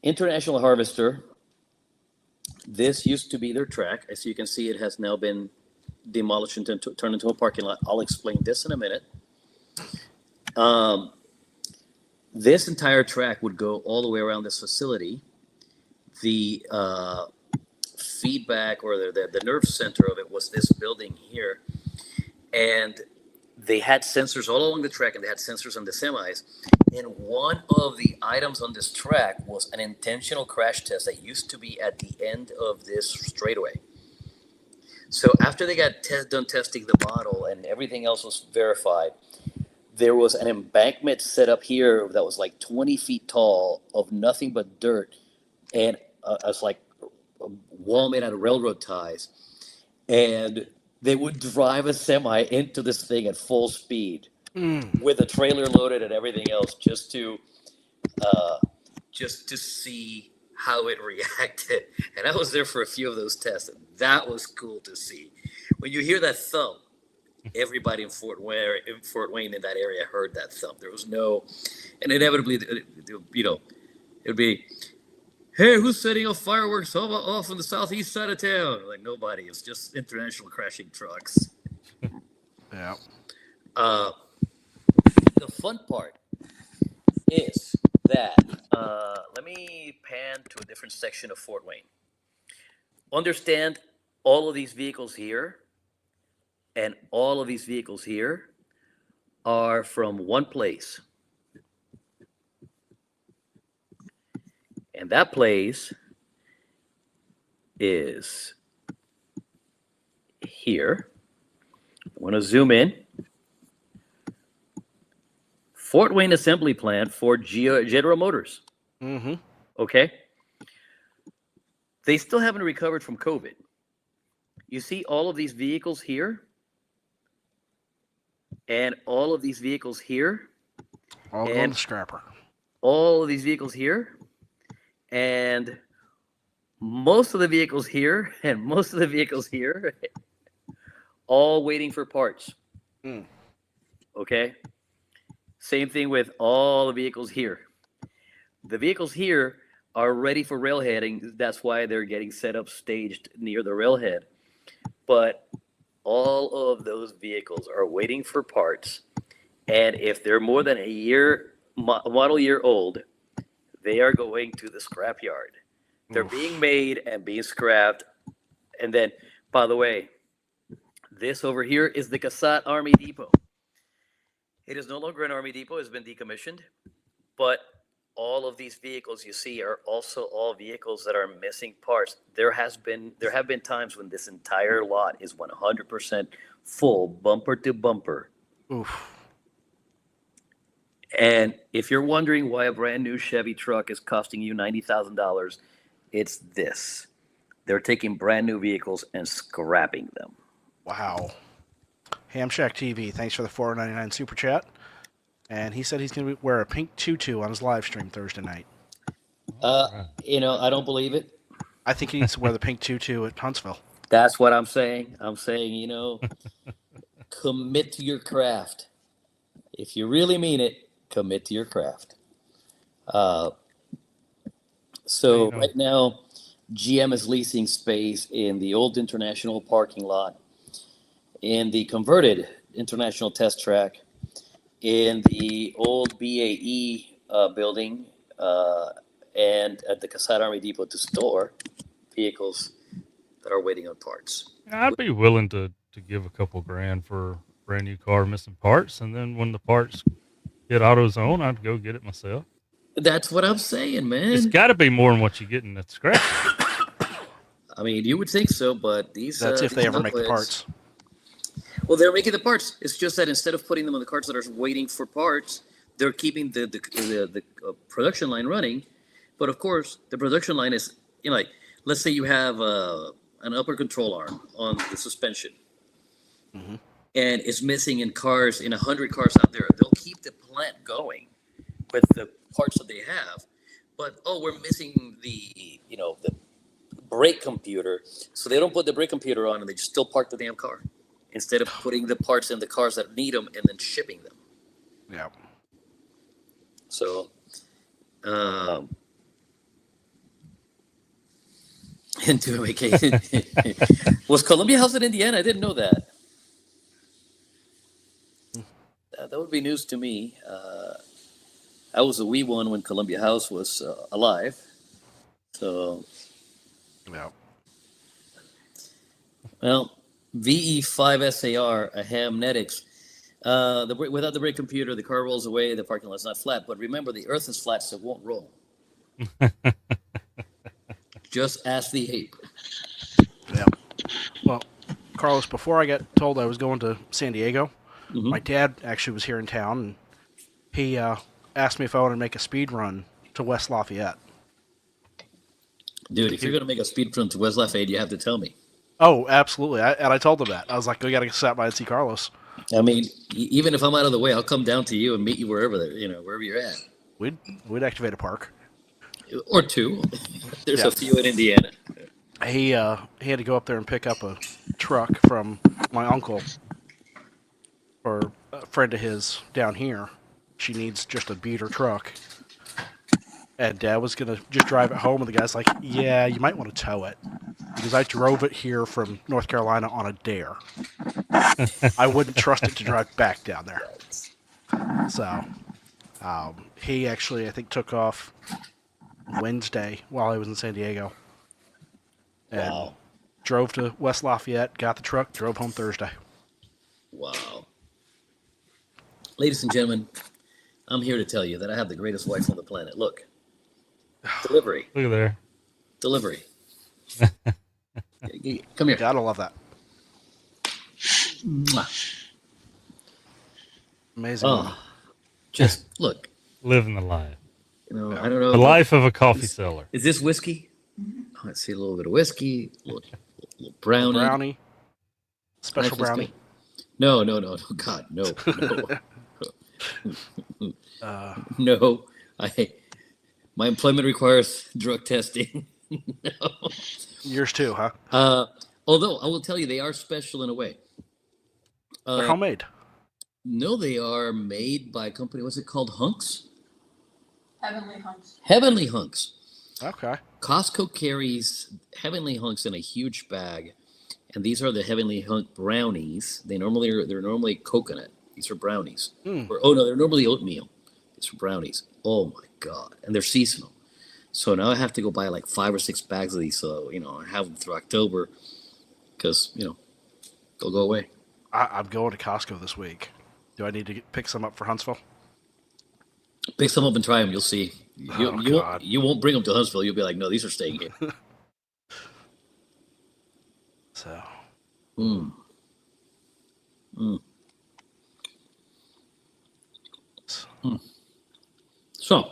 International Harvester. This used to be their track. As you can see, it has now been demolished and turned into a parking lot. I'll explain this in a minute. This entire track would go all the way around this facility. The feedback or the nerve center of it was this building here. And they had sensors all along the track, and they had sensors on the semis. And one of the items on this track was an intentional crash test that used to be at the end of this straightaway. So after they got done testing the model and everything else was verified, there was an embankment set up here that was like 20 feet tall of nothing but dirt. And it was like a wall made out of railroad ties. And they would drive a semi into this thing at full speed with a trailer loaded and everything else just to see how it reacted. And I was there for a few of those tests. And that was cool to see. When you hear that thump, everybody in Fort Wayne in that area heard that thump. There was no, and inevitably, it'd be, hey, who's setting off fireworks off on the southeast side of town? Like, nobody. It's just international crashing trucks. Yeah. The fun part is that, let me pan to a different section of Fort Wayne. Understand all of these vehicles here and all of these vehicles here are from one place. And that place is here. I want to zoom in. Fort Wayne assembly plant for General Motors. Mm-hmm. Okay. They still haven't recovered from COVID. You see all of these vehicles here and all of these vehicles here. All going to scrapper. All of these vehicles here. And most of the vehicles here and most of the vehicles here, all waiting for parts. Okay? Same thing with all the vehicles here. The vehicles here are ready for railheading. That's why they're getting set up, staged near the railhead. But all of those vehicles are waiting for parts. And if they're more than a year, model year old, they are going to the scrapyard. They're being made and being scrapped. And then, by the way, this over here is the Casat Army Depot. It is no longer an Army Depot. It's been decommissioned. But all of these vehicles you see are also all vehicles that are missing parts. There have been times when this entire lot is 100% full, bumper to bumper. Oof. And if you're wondering why a brand new Chevy truck is costing you $90,000, it's this. They're taking brand new vehicles and scrapping them. Wow. Ham Shack TV, thanks for the $4.99 super chat. And he said he's going to wear a pink tutu on his live stream Thursday night. I don't believe it. I think he needs to wear the pink tutu at Huntsville. That's what I'm saying. I'm saying, commit to your craft. If you really mean it, commit to your craft. So right now, GM is leasing space in the old International parking lot, in the converted International test track, in the old BAE building, and at the Casat Army Depot to store vehicles that are waiting on parts. I'd be willing to give a couple grand for a brand new car missing parts, and then when the parts hit AutoZone, I'd go get it myself. That's what I'm saying, man. It's got to be more than what you get in the scratch. I mean, you would think so, but that's if they ever make the parts. Well, they're making the parts. It's just that instead of putting them on the carts that are waiting for parts, they're keeping the production line running. But of course, the production line is, like, let's say you have an upper control arm on the suspension, and it's missing in 100 cars out there. They'll keep the plant going with the parts that they have, but we're missing the brake computer, so they don't put the brake computer on, and they just still park the damn car instead of putting the parts in the cars that need them and then shipping them. Yeah. So, into a vacation. Was Columbia House in Indiana? I didn't know that. That would be news to me. I was a wee one when Columbia House was alive. So, yeah. Well, VE5SAR, a Hamnetics. Without the brake computer, the car rolls away. The parking lot's not flat. But remember, the earth is flat, so it won't roll. Just ask the ape. Yeah. Well, Carlos, before I got told I was going to San Diego, my dad actually was here in town, and he asked me if I wanted to make a speed run to West Lafayette. Dude, if you're going to make a speed run to West Lafayette, you have to tell me. Oh, absolutely. I told him that. I was like, we got to stop by and see Carlos. I mean, even if I'm out of the way, I'll come down to you and meet you wherever you're at. We'd activate a park. Or two. There's a few in Indiana. He had to go up there and pick up a truck from my uncle or a friend of his down here. She needs just a beater truck. And Dad was going to just drive it home, and the guy's like, yeah, you might want to tow it. Because I drove it here from North Carolina on a dare. I wouldn't trust it to drive back down there. So, he actually, I think, took off Wednesday while I was in San Diego. And drove to West Lafayette, got the truck, drove home Thursday. Wow. Ladies and gentlemen, I'm here to tell you that I have the greatest wife on the planet. Look. Delivery. Look at there. Delivery. Come here. Gotta love that. Mwah. Amazing. Just look. Living the life. I don't know. The life of a coffee seller. Is this whiskey? Oh, I see a little bit of whiskey, a little brownie. Brownie. Special brownie. No. God, no. No. My employment requires drug testing. No. Yours too, huh? Although I will tell you, they are special in a way. They're homemade. No, they are made by a company. What's it called? Hunks? Heavenly Hunks. Heavenly Hunks. Okay. Costco carries Heavenly Hunks in a huge bag, and these are the Heavenly Hunk brownies. They're normally coconut. These are brownies. They're normally oatmeal. These are brownies. Oh my God! And they're seasonal. So now I have to go buy like 5 or 6 bags of these. So I have them through October, because they'll go away. I'm going to Costco this week. Do I need to pick some up for Huntsville? Pick some up and try them. You'll see. You won't bring them to Huntsville. You'll be like, no, these are staying here. So. So,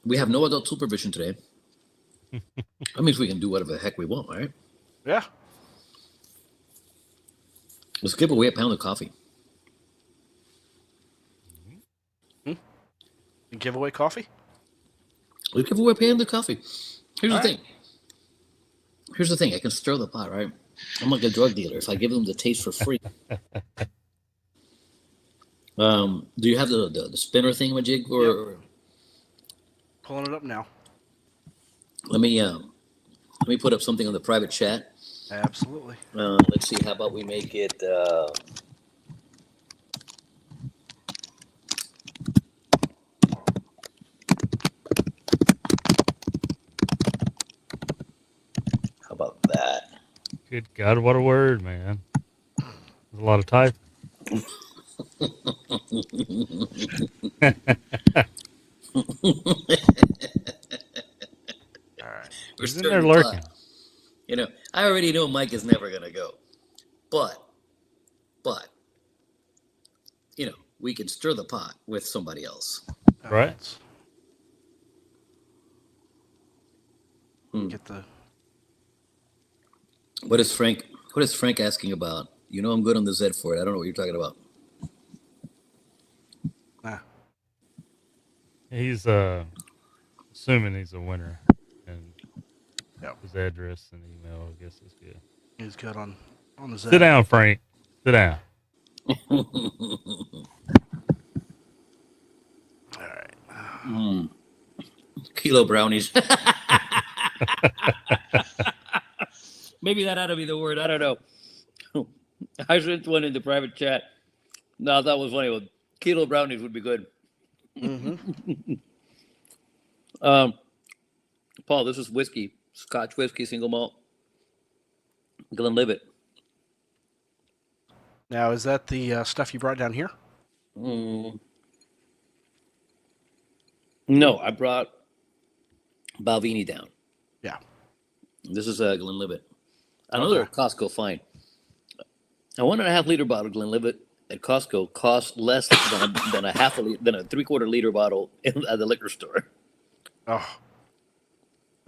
we have no adult supervision today. That means we can do whatever the heck we want, right? Yeah. Let's give away a pound of coffee. Give away coffee? Let's give away a pound of coffee. Here's the thing. I can stir the pot, right? I'm like a drug dealer. If I give them the taste for free. Do you have the spinner thingamajig? Or pulling it up now. Let me put up something on the private chat. Absolutely. Let's see. How about we make it? How about that? Good God, what a word, man. There's a lot of type. right. We're He's in there stirring the lurking. pot. You know, I already know Mike is never gonna go, but you know, we can stir the pot with somebody else. Right. Get the. What is Frank asking about? You know, I'm good on the Z for it. I don't know what you're talking about. He's assuming he's a winner, and his address and email, I guess, is good. He's good on the Z. Sit down, Frank. Sit down. All right. Kilo brownies. Maybe that ought to be the word. I don't know. I sent one in the private chat. No, I thought it was funny. Well, kilo brownies would be good. Mm-hmm. Paul, this is whiskey, Scotch whiskey, single malt, Glenlivet. Now, is that the stuff you brought down here? No, I brought Balvenie down. Yeah. This is a Glenlivet. I know they're at Costco fine. A 1.5 liter bottle of Glenlivet at Costco costs less than a 3/4 liter bottle at the liquor store. Oh.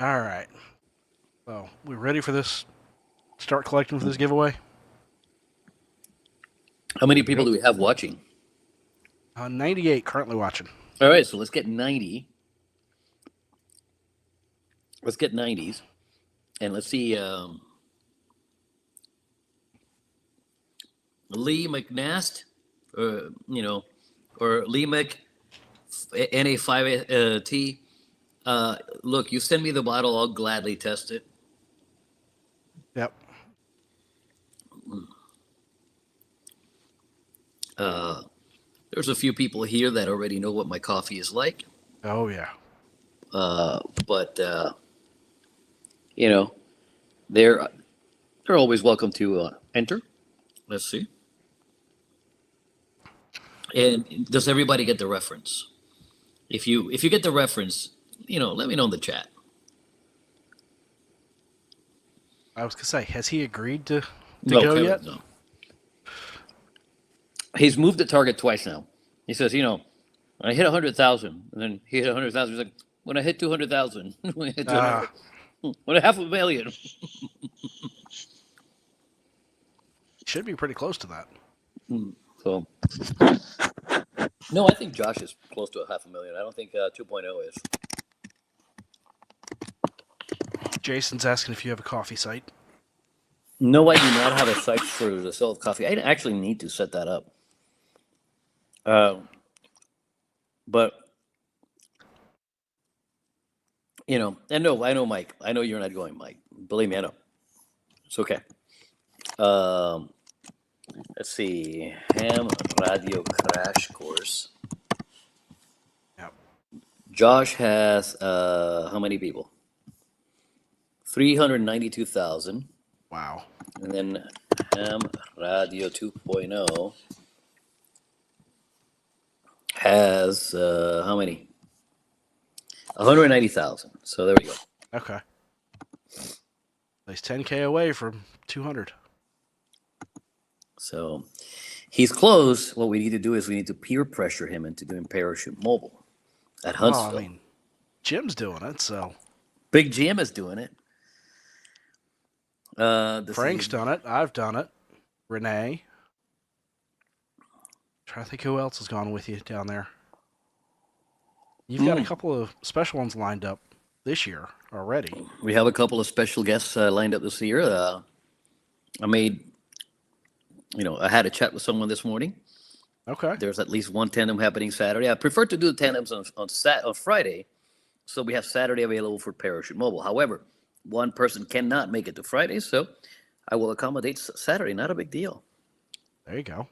All right. Well, we ready for this? Start collecting for this giveaway? How many people do we have watching? 98 currently watching. All right, so let's get 90. Let's get 90s. And let's see. Lee McNast, or Lee Mc NA5T. Look, you send me the bottle, I'll gladly test it. Yep. There's a few people here that already know what my coffee is like. Oh yeah. But they're always welcome to enter. Let's see. And does everybody get the reference? If you get the reference, let me know in the chat. I was gonna say, has he agreed to No, go Kevin, yet? No. He's moved the target twice now. He says, when I hit 100,000, and then he hit 100,000. He's like, when I hit 200,000, when I hit 200, when I half a million. Should be pretty close to that. So, no, I think Josh is close to a 500,000. I don't think 2.0 is. Jason's asking if you have a coffee site. No, I do not have a site for the sale of coffee. I actually need to set that up. But and no, I know, Mike. I know you're not going, Mike. Believe me, I know. It's okay. Let's see. Ham Radio Crash Course. Yep. Josh has how many people? 392,000. Wow. And then Ham Radio 2.0 has how many? 190,000. So there we go. Okay. He's 10K away from 200. So he's close. What we need to do is we need to peer pressure him into doing Parachute Mobile at Huntsville. I mean, Jim's doing it, so. Big Jim is doing it. Frank's done it. I've done it. Renee. Trying to think who else has gone with you down there. You've got a couple of special ones lined up this year already. We have a couple of special guests lined up this year. I had a chat with someone this morning. Okay. There's at least one tandem happening Saturday. I prefer to do the tandems on Friday, so we have Saturday available for Parachute Mobile. However, one person cannot make it to Friday, so I will accommodate Saturday. Not a big deal. There you go.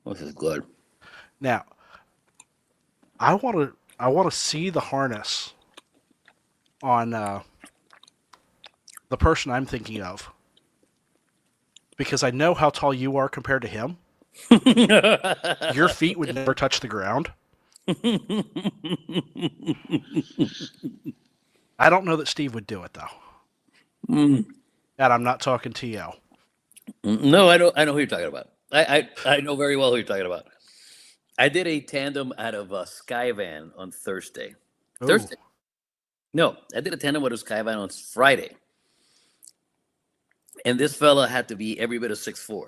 This is good. Now, I want to see the harness on the person I'm thinking of, because I know how tall you are compared to him. Your feet would never touch the ground. I don't know that Steve would do it, though. And I'm not talking TL. No, I know who you're talking about. I know very well who you're talking about. I did a tandem out of a Skyvan on Thursday. Ooh. Thursday? No, I did a tandem with a Skyvan on Friday. And this fella had to be every bit of 6'4".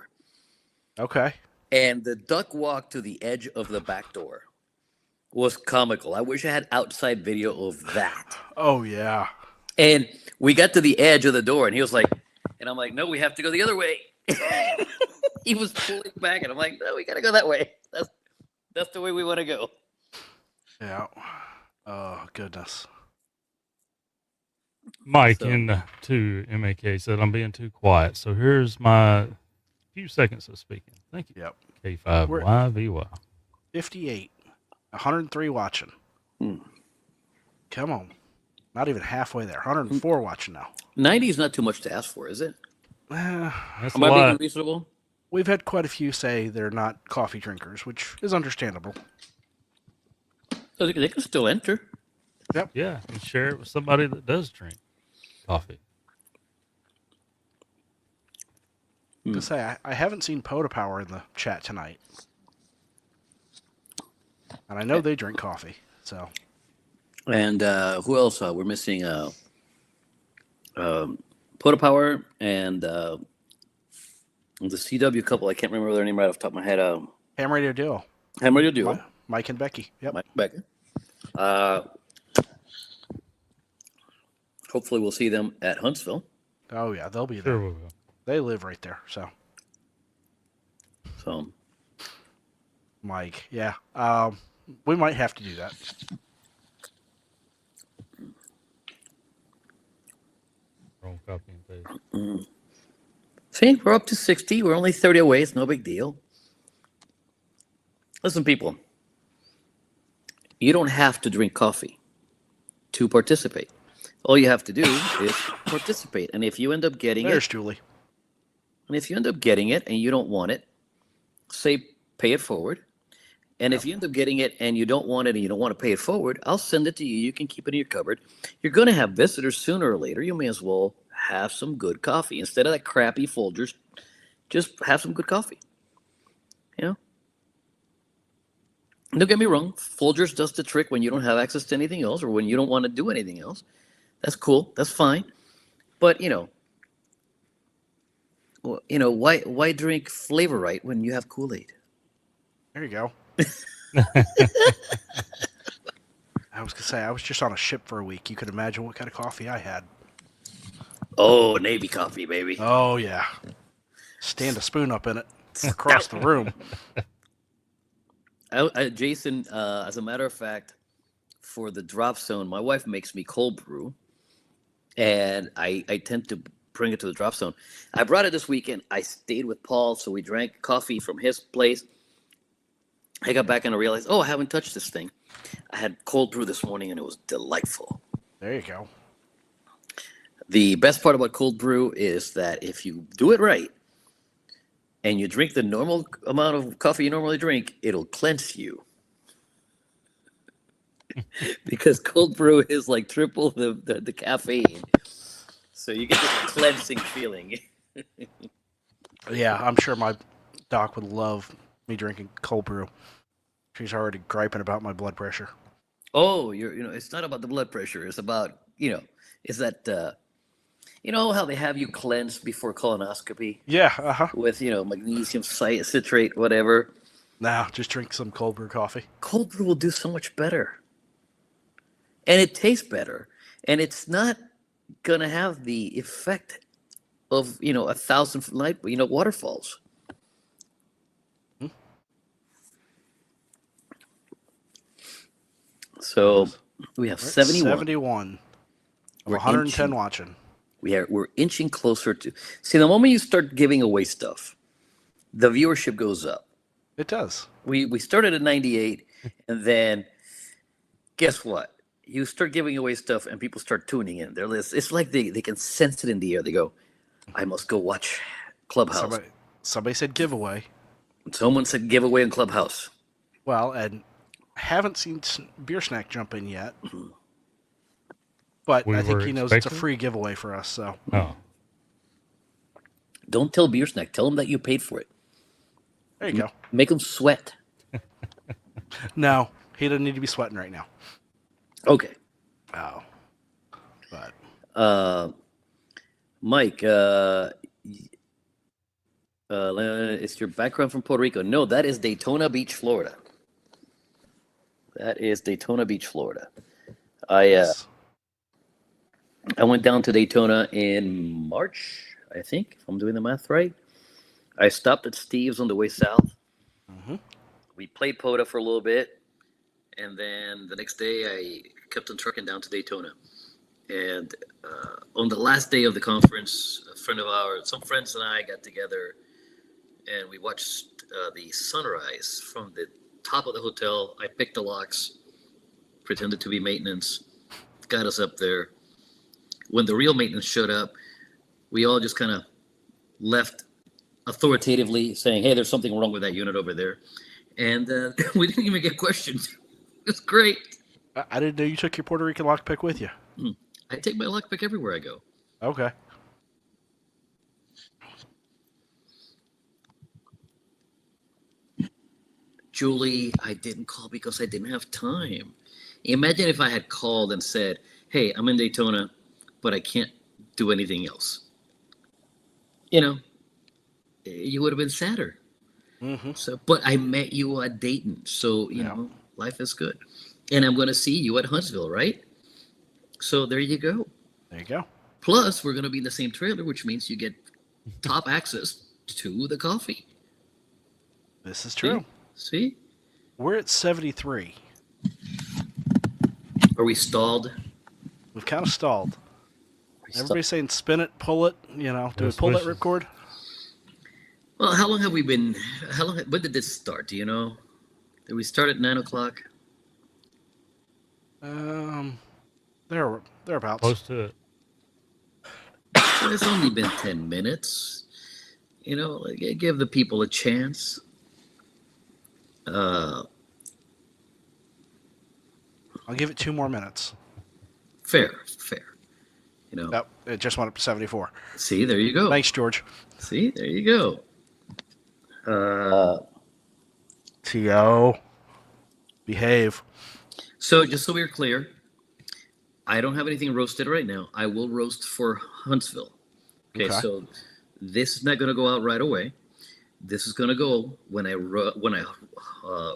Okay. And the duck walk to the edge of the back door was comical. I wish I had outside video of that. Oh, yeah. And we got to the edge of the door, and he was like, and I'm like, no, we have to go the other way. He was pulling back, and I'm like, no, we got to go that way. That's the way we want to go. Yeah. Oh, goodness. Mike to MAK said, I'm being too quiet. So here's my few seconds of speaking. Thank you. Yep. K5YVY. 58. 103 watching. Come on. Not even halfway there. 104 watching now. 90 is not too much to ask for, is it? That's Am I being reasonable? We've had quite a few say they're not coffee drinkers, which is understandable. So they can still enter. Yep. Yeah, and share it with somebody that does drink coffee. To say, I haven't seen Poda Power in the chat tonight. And I know they drink coffee, so. And who else? We're missing Poda Power and the CW couple. I can't remember their name right off the top of my head. Ham Radio Duo. Ham Radio Duo. Mike and Becky. Yep. Mike and Becky. Hopefully we'll see them at Huntsville. Oh, yeah, they'll be there. Sure we will. They live right there, so. So, Mike, yeah. We might have to do that. Wrong copy and paste. see, we're up to 60. We're only 30 away. It's no big deal. Listen, people. You don't have to drink coffee to participate. All you have to do is participate. And if you end up getting There's it, Julie. and if you end up getting it and you don't want it, say pay it forward. And if you end up getting it and you don't want it and you don't want to pay it forward, I'll send it to you. You can keep it in your cupboard. You're going to have visitors sooner or later. You may as well have some good coffee. Instead of that crappy Folgers, just have some good coffee. You know? Don't get me wrong. Folgers does the trick when you don't have access to anything else or when you don't want to do anything else. That's cool. That's fine. But, why drink Flavor Right when you have Kool-Aid? There you go. I was going to say, I was just on a ship for a week. You could imagine what kind of coffee I had. Oh, Navy coffee, baby. Oh, yeah. Stand a spoon up in it across the room. Jason, as a matter of fact, for the drop zone, my wife makes me cold brew. And I tend to bring it to the drop zone. I brought it this weekend. I stayed with Paul, so we drank coffee from his place. I got back and I realized, I haven't touched this thing. I had cold brew this morning, and it was delightful. There you go. The best part about cold brew is that if you do it right and you drink the normal amount of coffee you normally drink, it'll cleanse you. Because cold brew is like triple the caffeine. So you get this cleansing feeling. Yeah, I'm sure my doc would love me drinking cold brew. She's already griping about my blood pressure. Oh, it's not about the blood pressure. It's about, is that, how they have you cleanse before colonoscopy? Yeah, uh-huh. With, magnesium citrate, whatever. Nah, just drink some cold brew coffee. Cold brew will do so much better. And it tastes better. And it's not going to have the effect of, 1,000 waterfalls. So we have 71. 71. We're 110 watching. We're inching closer to. See, the moment you start giving away stuff, the viewership goes up. It does. We started at 98, and then guess what? You start giving away stuff, and people start tuning in. It's like they can sense it in the air. They go, I must go watch Clubhouse. Somebody said giveaway. Someone said giveaway in Clubhouse. Well, and I haven't seen Beer Snack jump in yet. But I think he knows it's a free giveaway for us. So. Oh. Don't tell Beer Snack. Tell him that you paid for it. There you go. Make him sweat. No, he doesn't need to be sweating right now. Okay. Oh. But. Mike, is your background from Puerto Rico? No, that is Daytona Beach, Florida. That is Daytona Beach, Florida. I went down to Daytona in March, I think, if I'm doing the math right. I stopped at Steve's on the way south. Mm-hmm. We played POTA for a little bit, and then the next day I kept on trucking down to Daytona. And on the last day of the conference, some friends and I got together, and we watched the sunrise from the top of the hotel. I picked the locks, pretended to be maintenance, got us up there. When the real maintenance showed up, we all just kind of left authoritatively saying, hey, there's something wrong with that unit over there. And we didn't even get questioned. It's great. I didn't know you took your Puerto Rican lockpick with you. I take my lockpick everywhere I go. Okay. Julie, I didn't call because I didn't have time. Imagine if I had called and said, hey, I'm in Daytona, but I can't do anything else. You know, you would have been sadder. Mm-hmm. So, but I met you at Dayton, so, you know, life is good. And I'm going to see you at Huntsville, right? So there you go. There you go. Plus, we're going to be in the same trailer, which means you get top access to the coffee. This is true. See? We're at 73. Are we stalled? We've kind of stalled. Everybody's saying spin it, pull it. You know, do we pull that ripcord? Well, how long have we been? When did this start? Do you know? Did we start at 9 o'clock? Thereabouts. Close to it. It's only been 10 minutes. You know, like, give the people a chance. I'll give it 2 more minutes. Fair. You know. Nope, it just went up to 74. See, there you go. Thanks, George. See, there you go. T.O. Behave. So, just so we're clear, I don't have anything roasted right now. I will roast for Huntsville. Okay. So this is not going to go out right away. This is going to go when I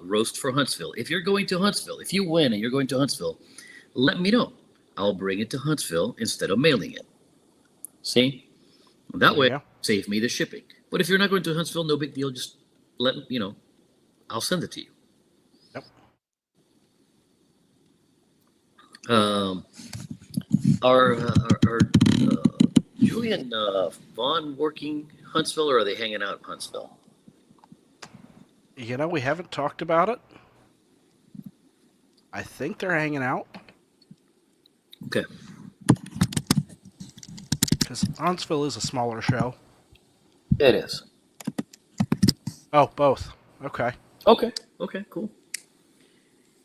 roast for Huntsville. If you're going to Huntsville, if you win and you're going to Huntsville, let me know. I'll bring it to Huntsville instead of mailing it. See? That way, save me the shipping. But if you're not going to Huntsville, no big deal. Just I'll send it to you. Yep. Are Julie and Vaughn working Huntsville, or are they hanging out in Huntsville? You know, we haven't talked about it. I think they're hanging out. Okay. Because Huntsville is a smaller show. It is. Oh, both. Okay. Okay, cool.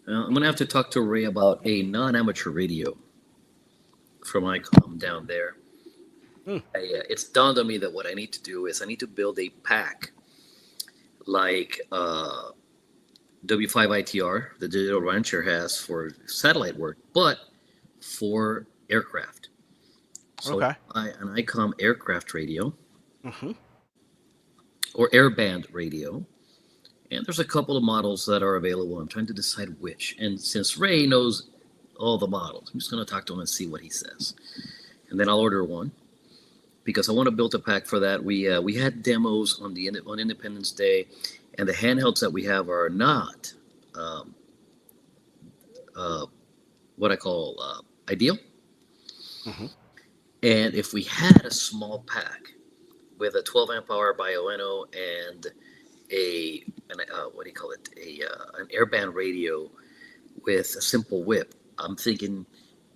I'm going to have to talk to Ray about a non-amateur radio from ICOM down there. It's dawned on me that what I need to do is I need to build a pack like W5ITR, the Digital Rancher has for satellite work, but for aircraft. So an ICOM aircraft radio or airband radio. And there's a couple of models that are available. I'm trying to decide which. And since Ray knows all the models, I'm just going to talk to him and see what he says. And then I'll order one because I want to build a pack for that. We had demos on Independence Day, and the handhelds that we have are not what I call ideal. And if we had a small pack with a 12 amp hour Bioenno and an airband radio with a simple whip, I'm thinking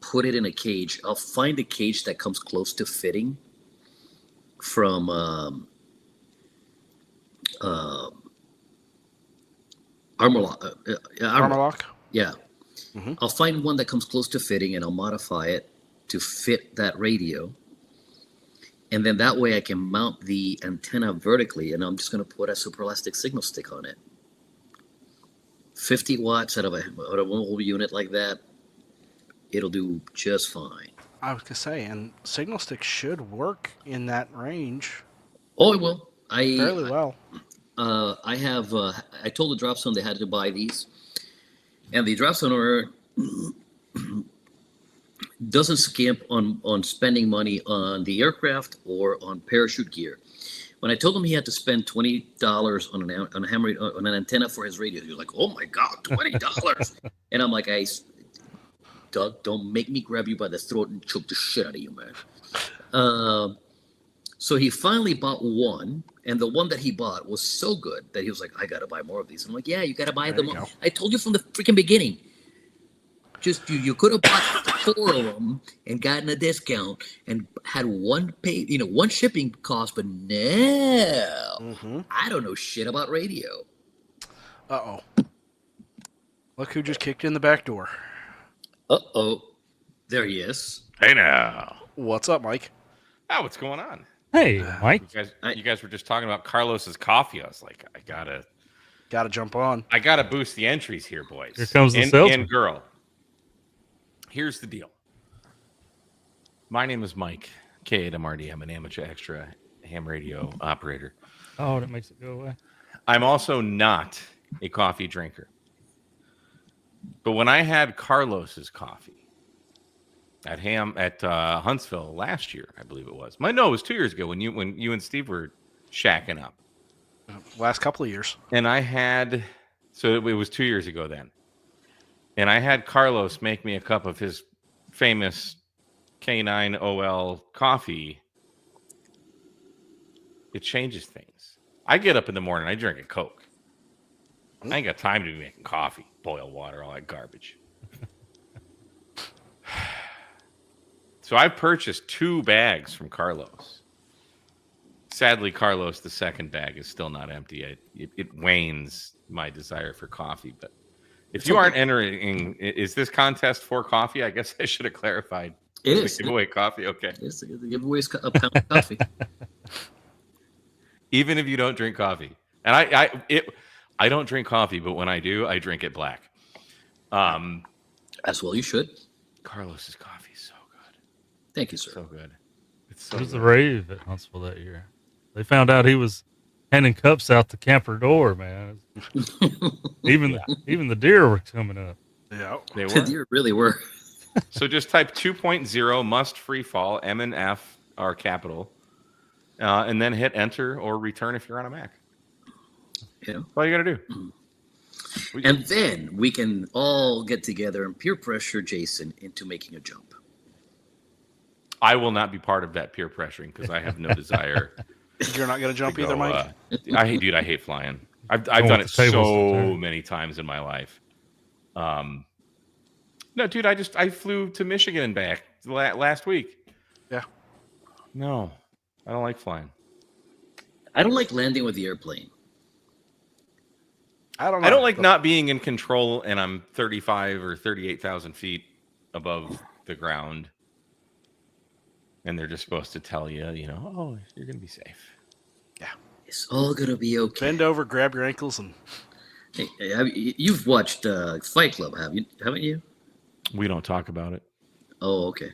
put it in a cage. I'll find a cage that comes close to fitting from armor lock. Armor lock? Yeah. Mm-hmm. I'll find one that comes close to fitting, and I'll modify it to fit that radio. And then that way I can mount the antenna vertically, and I'm just going to put a super elastic signal stick on it. 50 watts out of a whole unit like that, it'll do just fine. I was going to say, and signal stick should work in that range. Oh, it will. Fairly well. I told the drop zone they had to buy these. And the drop zone owner doesn't skimp on spending money on the aircraft or on parachute gear. When I told him he had to spend $20 on an antenna for his radio, he was like, "Oh my God, $20!" And I'm like, Doug, don't make me grab you by the throat and choke the shit out of you, man. So he finally bought one, and the one that he bought was so good that he was like, "I gotta buy more of these." I'm like, "Yeah, you gotta buy them. I told you from the freaking beginning. Just you could have bought 4 of them and gotten a discount and had one shipping cost, but no, I don't know shit about radio." Uh-oh. Look who just kicked in the back door. Uh-oh. There he is. Hey now. What's up, Mike? Oh, what's going on? Hey, Mike. You guys were just talking about Carlos's coffee. I was like, I gotta jump on. I gotta boost the entries here, boys. Here comes the salesman. And girl. Here's the deal. My name is Mike K8MRD. I'm an amateur extra ham radio operator. Oh, that makes it go away. I'm also not a coffee drinker. But when I had Carlos's coffee at Huntsville last year, I believe it was. It was 2 years ago when you and Steve were shacking up. Last couple of years. And so it was 2 years ago then. And I had Carlos make me a cup of his famous K9OL coffee. It changes things. I get up in the morning, I drink a Coke. I ain't got time to be making coffee, boil water, all that garbage. So I purchased 2 bags from Carlos. Sadly, Carlos, the second bag is still not empty. It wanes my desire for coffee. But if you aren't entering, is this contest for coffee? I guess I should have clarified. It is. Giveaway coffee, okay. It's the giveaway a pound of coffee. Even if you don't drink coffee. And I don't drink coffee, but when I do, I drink it black. As well you should. Carlos's coffee is so good. Thank you, sir. So good. It was a rave at Huntsville that year. They found out he was handing cups out the camper door, man. Even the deer were coming up. Yeah, they were. The deer really were. So just type 2.0 must free fall. M and F are capital, and then hit enter or return if you're on a Mac. Yeah, that's all you got to do. And then we can all get together and peer pressure Jason into making a jump. I will not be part of that peer pressuring because I have no desire. You're not going to jump either, Mike? I hate flying. I've done it so many times in my life. No, dude, I flew to Michigan and back last week. Yeah. No, I don't like flying. I don't like landing with the airplane. I don't know. I don't like not being in control and I'm 35 or 38,000 feet above the ground. And they're just supposed to tell you, oh, you're going to be safe. Yeah. It's all going to be okay. Bend over, grab your ankles, and... Hey, you've watched Fight Club, haven't you? We don't talk about it. Oh, okay.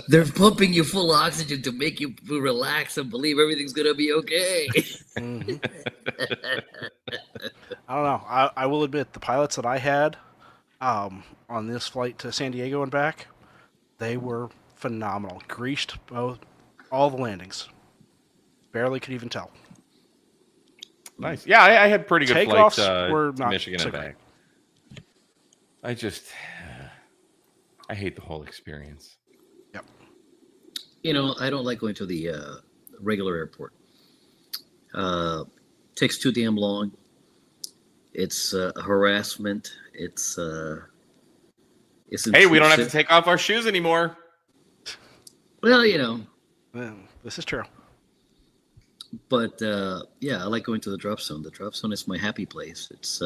They're pumping you full of oxygen to make you relax and believe everything's going to be okay. Mm-hmm. I don't know. I will admit, the pilots that I had on this flight to San Diego and back, they were phenomenal. Greased all the landings. Barely could even tell. Nice. Yeah, I had pretty good flights were to not Michigan so and back. I hate the whole experience. Yep. I don't like going to the regular airport. Takes too damn long. It's harassment. It's hey, we don't have to take off our shoes anymore. Well, This is true. But yeah, I like going to the drop zone. The drop zone is my happy place. It's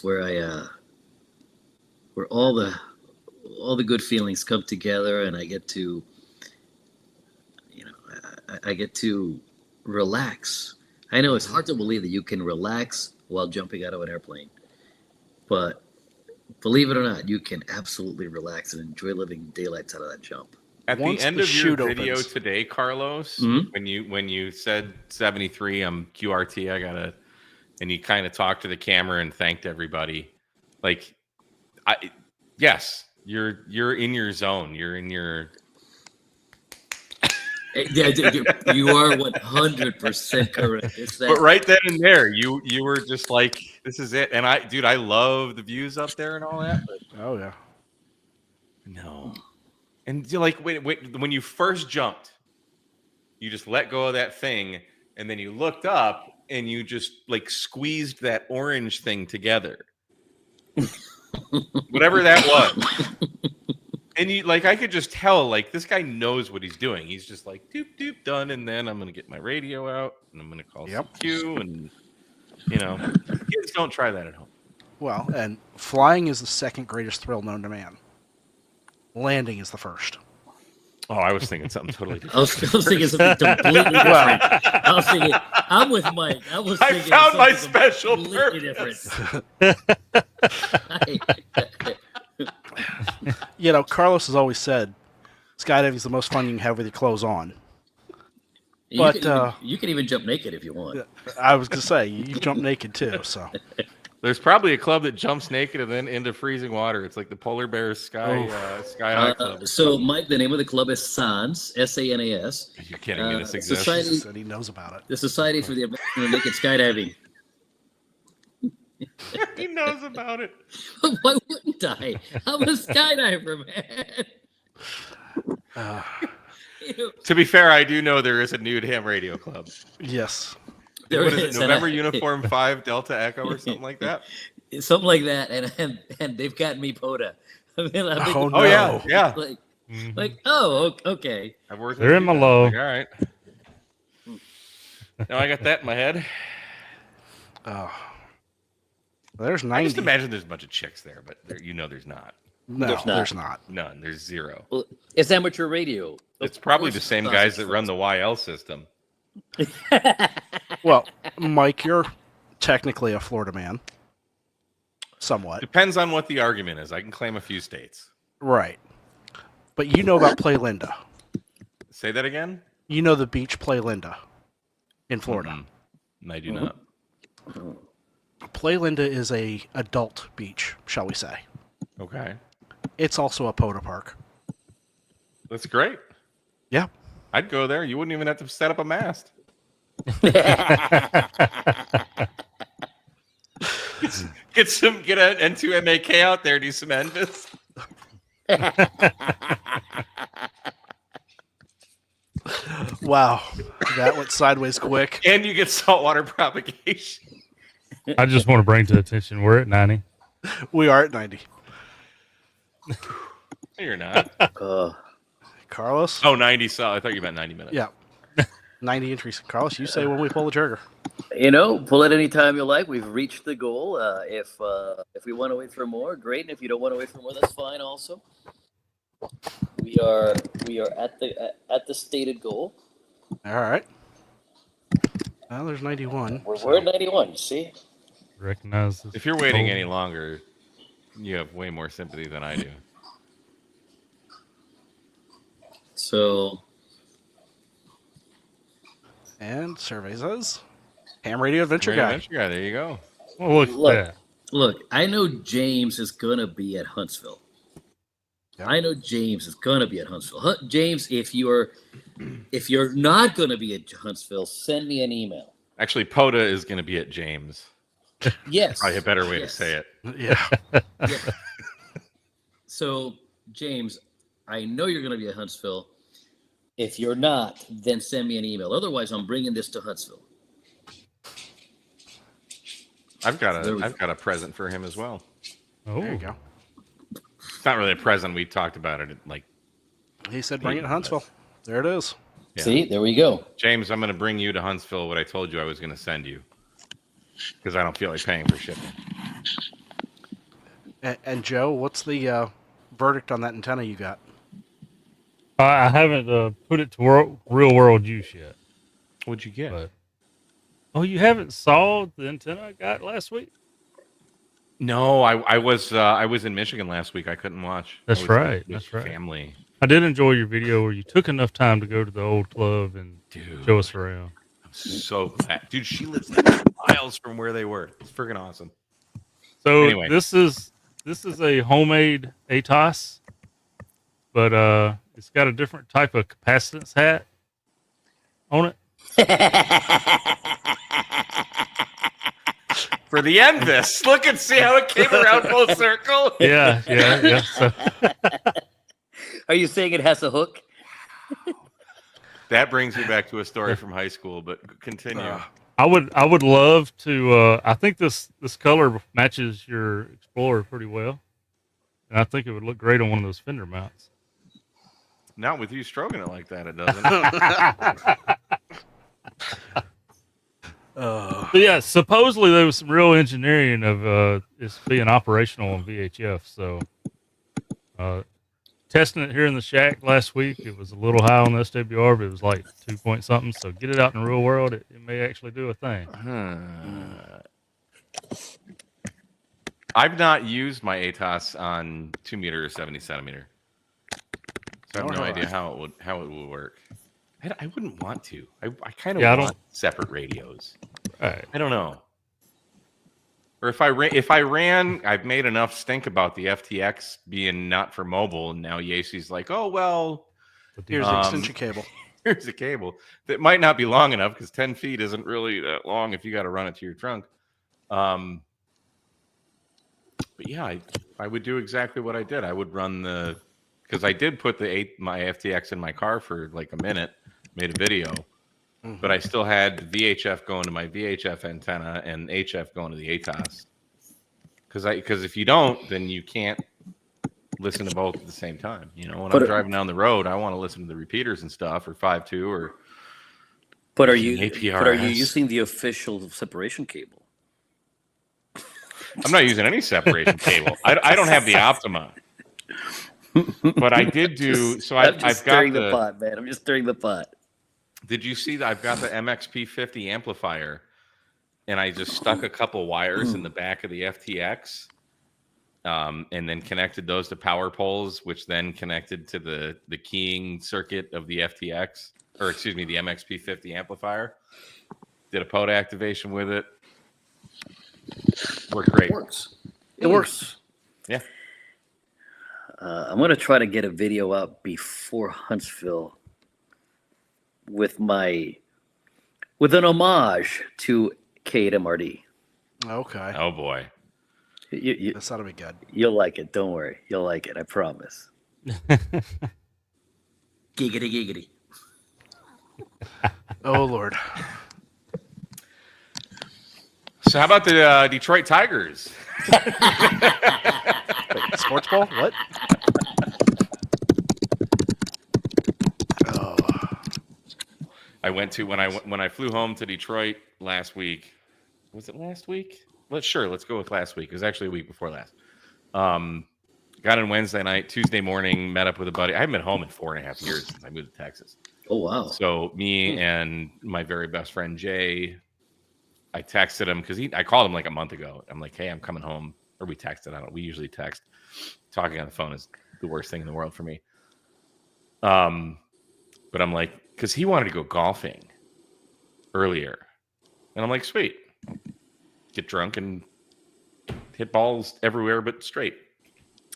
where where all the good feelings come together, and I get to, I get to relax. I know it's hard to believe that you can relax while jumping out of an airplane, but believe it or not, you can absolutely relax and enjoy living daylights out of that jump. At Once the end the of your chute video opens. today, Carlos, Mhm. when you said 73, I'm QRT, and you kind of talked to the camera and thanked everybody. Like, yes, you're in your zone. You're in your. Yeah, you are 100% correct. It's that. But right then and there, you were just like, this is it. And I love the views up there and all that. But Oh yeah. no. And you're like, wait, when you first jumped, you just let go of that thing, and then you looked up and you just like squeezed that orange thing together. Whatever that was. And you like, I could just tell, like, this guy knows what he's doing. He's just like, doop, doop, done, and then I'm gonna get my radio out and I'm gonna call CQ, and kids don't try that at home. Well, and flying is the second greatest thrill known to man. Landing is the first. Oh, I was thinking something totally different. I was thinking something completely different. I was thinking, I'm with Mike. I found my special completely purpose. Different. Carlos has always said, skydiving is the most fun you can have with your clothes on. You can even jump naked if you want. I was going to say, you jump naked too, so. There's probably a club that jumps naked and then into freezing water. It's like the Polar Bears Sky High Club. So, Mike, the name of the club is SANS, S-A-N-A-S. You're kidding me. This exists. He said he knows about it. The Society for the Advancement of Naked Skydiving. He knows about it. Why wouldn't I? I'm a skydiver, man. To be fair, I do know there is a nude ham radio club. Yes. What is it? November Uniform 5 Delta Echo or something like that? Something like that, and they've got me POTA. I mean, no. Oh yeah. Okay. They're in my low. Like, all right. Now I got that in my head. There's 90. I just imagine there's a bunch of chicks there, but there's not. No, there's not. None. There's zero. Well, it's amateur radio. It's probably the same guys that run the YL system. Well, Mike, you're technically a Florida man. Somewhat. Depends on what the argument is. I can claim a few states. Right. But you know about Play Linda. Say that again? You know the beach Play Linda in Florida. I do not. Play Linda is a adult beach, shall we say. Okay. It's also a POTA park. That's great. Yeah. I'd go there. You wouldn't even have to set up a mast. Get an N2MAK out there, do some NVIS. Wow. That went sideways quick. And you get saltwater propagation. I just want to bring to attention we're at 90. We are at 90. No, you're not. Carlos? Oh, 90. So I thought you meant 90 minutes. Yeah. 90 entries. Carlos, you say when we pull the trigger. Pull it any time you like. We've reached the goal. If we want to wait for more, great. And if you don't want to wait for more, that's fine also. We are at the stated goal. All right. Well, there's 91. We're at 91, you see? Recognize this. If you're waiting any longer, you have way more sympathy than I do. So. And survey says Ham Radio Adventure Guy. There you go. Well, Look, I know James is going to be at Huntsville. Yep. I know James is going to be at Huntsville. James, if you're not going to be at Huntsville, send me an email. Actually, POTA is going to be at James. Yes. Probably a better way to say it. Yeah. So, James, I know you're going to be at Huntsville. If you're not, then send me an email. Otherwise, I'm bringing this to Huntsville. I've got a present for him as well. Oh, there you go. It's not really a present. We talked about it. He said, "Bring it to Huntsville." There it is. Yeah. See, there we go. James, I'm going to bring you to Huntsville what I told you I was going to send you because I don't feel like paying for shipping. And Joe, what's the verdict on that antenna you got? I haven't put it to real world use yet. What'd you get? But, you haven't saw the antenna I got last week? No, I was in Michigan last week. I couldn't watch. That's right. That's right. Family. I did enjoy your video where you took enough time to go to the old club and show us around. I'm so glad. Dude, she lives like miles from where they were. It's freaking awesome. So anyway. This is a homemade ATOS, but it's got a different type of capacitance hat on it. For the Envis. Look and see how it came around full circle. Yeah. So. Are you saying it has a hook? That brings me back to a story from high school, but continue. I would love to. I think this color matches your Explorer pretty well, and I think it would look great on one of those fender mounts. Not with you stroking it like that, it doesn't. But yeah, supposedly there was some real engineering of this being operational on VHF. So testing it here in the shack last week, it was a little high on the SWR, but it was like 2 point something. So get it out in the real world, it may actually do a thing. I've not used my ATOS on 2 meter or 70 centimeter, so I have no idea how it would work. I wouldn't want to. I kind of want separate radios. Right. I don't know. Or if I ran, I've made enough stink about the FTX being not for mobile, and now Yacy's like, oh well, here's an extension cable. Here's a cable that might not be long enough because 10 feet isn't really that long if you got to run it to your trunk. But yeah, I would do exactly what I did. I would run because I did put my FTX in my car for like a minute, made a video, but I still had VHF going to my VHF antenna and HF going to the ATOS. Because if you don't, then you can't listen to both at the same time. You know, when I'm driving down the road, I want to listen to the repeaters and stuff, or 5.2 or. But are you using the official separation cable? I'm not using any separation cable. I don't have the Optima. But I did do so. I've got the pot, man. I'm just stirring the pot. Did you see that I've got the MXP50 amplifier, and I just stuck a couple wires in the back of the FTX, and then connected those to power poles, which then connected to the keying circuit of the FTX, or excuse me, the MXP50 amplifier. Did a POTA activation with it. Worked great. It works. Yeah. I'm going to try to get a video out before Huntsville with an homage to K8MRD. Okay. Oh boy. That's ought to be good. You'll like it. Don't worry. You'll like it. I promise. Giggity, giggity. Oh Lord. So how about the Detroit Tigers? Wait, sports ball? What? Oh. I went to when I flew home to Detroit last week. Was it last week? Let's go with last week. It was actually a week before last. Got in Wednesday night, Tuesday morning, met up with a buddy. I haven't been home in 4.5 years since I moved to Texas. Oh wow. So me and my very best friend Jay, I texted him because I called him like a month ago. I'm like, hey, I'm coming home. Or we texted. I don't. We usually text. Talking on the phone is the worst thing in the world for me. But I'm like, because he wanted to go golfing earlier, and I'm like, sweet, get drunk and hit balls everywhere but straight.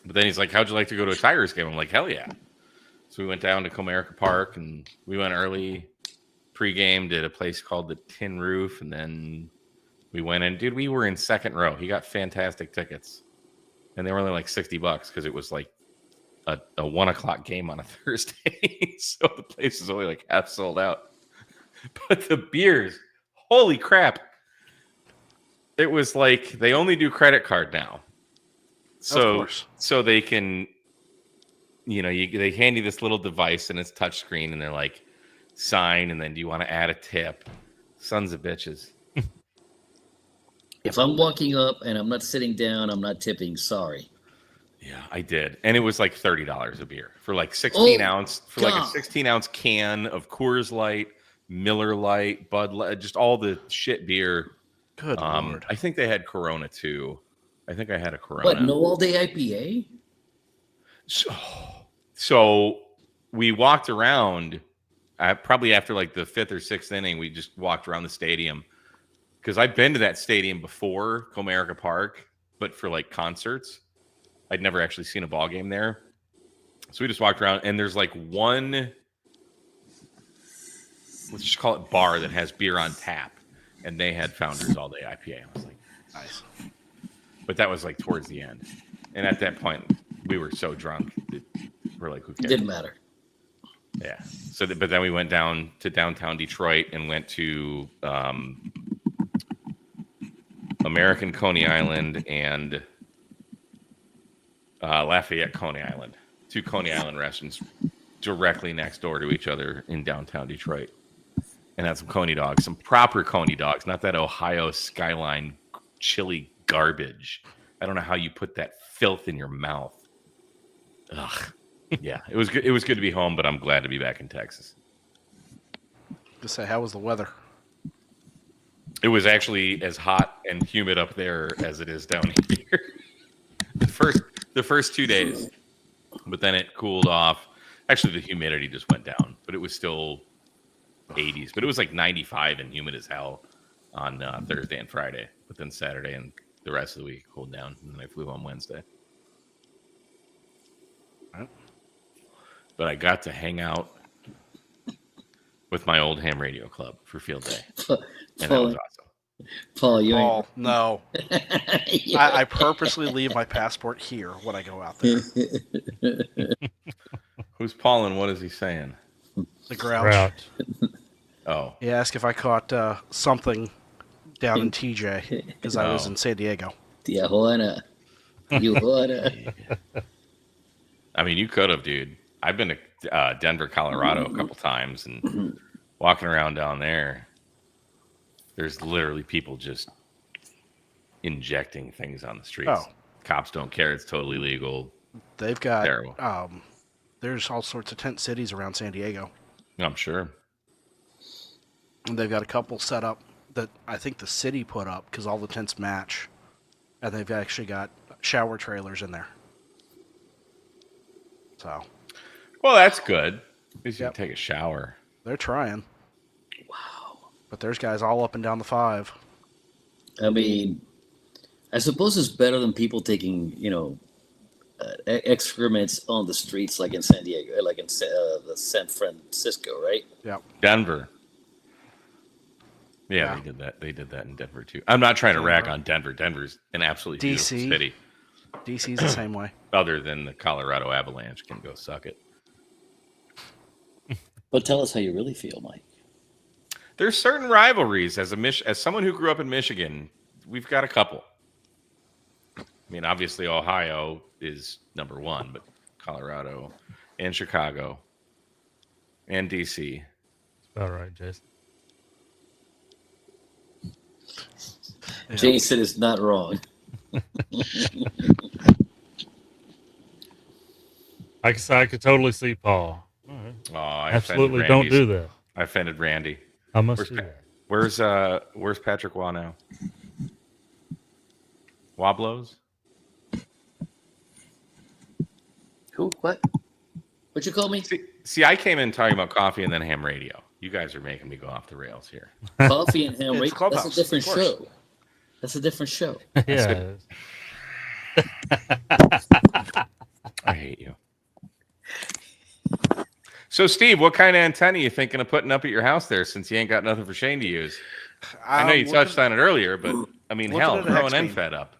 But then he's like, how'd you like to go to a Tigers game? I'm like, hell yeah. So we went down to Comerica Park and we went early. Pre-game, did a place called the Tin Roof, and then we went in. Dude, we were in second row. He got fantastic tickets, and they were only like $60 because it was like a 1:00 game on a Thursday. So the place is only like half sold out. But the beers, holy crap. It was like they only do credit card now. So they can they hand you this little device and it's touchscreen, and they're like, sign, and then do you want to add a tip? Sons of bitches. If I'm walking up and I'm not sitting down, I'm not tipping. Sorry. Yeah, I did, and it was like $30 a beer for like 16-ounce like a 16-ounce can of Coors Light, Miller Lite, Bud Light, just all the shit beer. Good Lord. I think they had Corona too. I think I had a Corona. But no all-day IPA? So we walked around, probably after like the 5th or 6th inning, we just walked around the stadium. Because I've been to that stadium before, Comerica Park, but for like concerts. I'd never actually seen a ball game there. So we just walked around, and there's like one, let's just call it bar, that has beer on tap. And they had Founders All Day IPA. I was like, nice. But that was like towards the end. And at that point, we were so drunk that we're like, who cares? Didn't matter. Yeah. So, but then we went down to downtown Detroit and went to American Coney Island and Lafayette Coney Island. 2 Coney Island restaurants directly next door to each other in downtown Detroit. And had some Coney dogs, some proper Coney dogs, not that Ohio Skyline chili garbage. I don't know how you put that filth in your mouth. Ugh. Yeah, it was good. It was good to be home, but I'm glad to be back in Texas. Just say, how was the weather? It was actually as hot and humid up there as it is down here. the first 2 days, but then it cooled off. Actually, the humidity just went down, but it was still 80s. But it was like 95 and humid as hell on Thursday and Friday. But then Saturday and the rest of the week cooled down, and then I flew home Wednesday. But I got to hang out with my old ham radio club for field day. And that was awesome. Paul, no. I purposely leave my passport here when I go out there. Who's Paul and what is he saying? The Grouch. Oh. He asked if I caught something down in TJ because I was in San Diego. Tijuana. I mean, you could have, dude. I've been to Denver, Colorado a couple times, and walking around down there, there's literally people just injecting things on the streets. Oh. Cops don't care. It's totally legal. They've got terrible. There's all sorts of tent cities around San Diego. I'm sure. And they've got a couple set up that I think the city put up because all the tents match. And they've actually got shower trailers in there. So. Well, that's good. At least you can take a shower. They're trying. Wow. But there's guys all up and down the 5. I mean, I suppose it's better than people taking, excrements on the streets like in San Diego, like in San Francisco, right? Yeah. Denver. Yeah, they did that. They did that in Denver too. I'm not trying to rag on Denver. Denver's an absolutely beautiful city. DC's the same way. Other than the Colorado Avalanche can go suck it. But tell us how you really feel, Mike. There's certain rivalries. As someone who grew up in Michigan, we've got a couple. I mean, obviously Ohio is number 1, but Colorado and Chicago and DC. That's about right, Jason. Jason is not wrong. I could totally see Paul. Right. Oh, I absolutely don't do that. I offended Randy. I must do that. Where's Patrick Waugh now? Woblos? Who? What? What you call me? See, I came in talking about coffee and then ham radio. You guys are making me go off the rails here. Coffee and ham radio. Clubhouse, that's a different show. That's a different show. Yeah. I hate you. So, Steve, what kind of antenna are you thinking of putting up at your house there since you ain't got nothing for Shane to use? I know you touched on it earlier, but I mean, hell, throw an NFED up.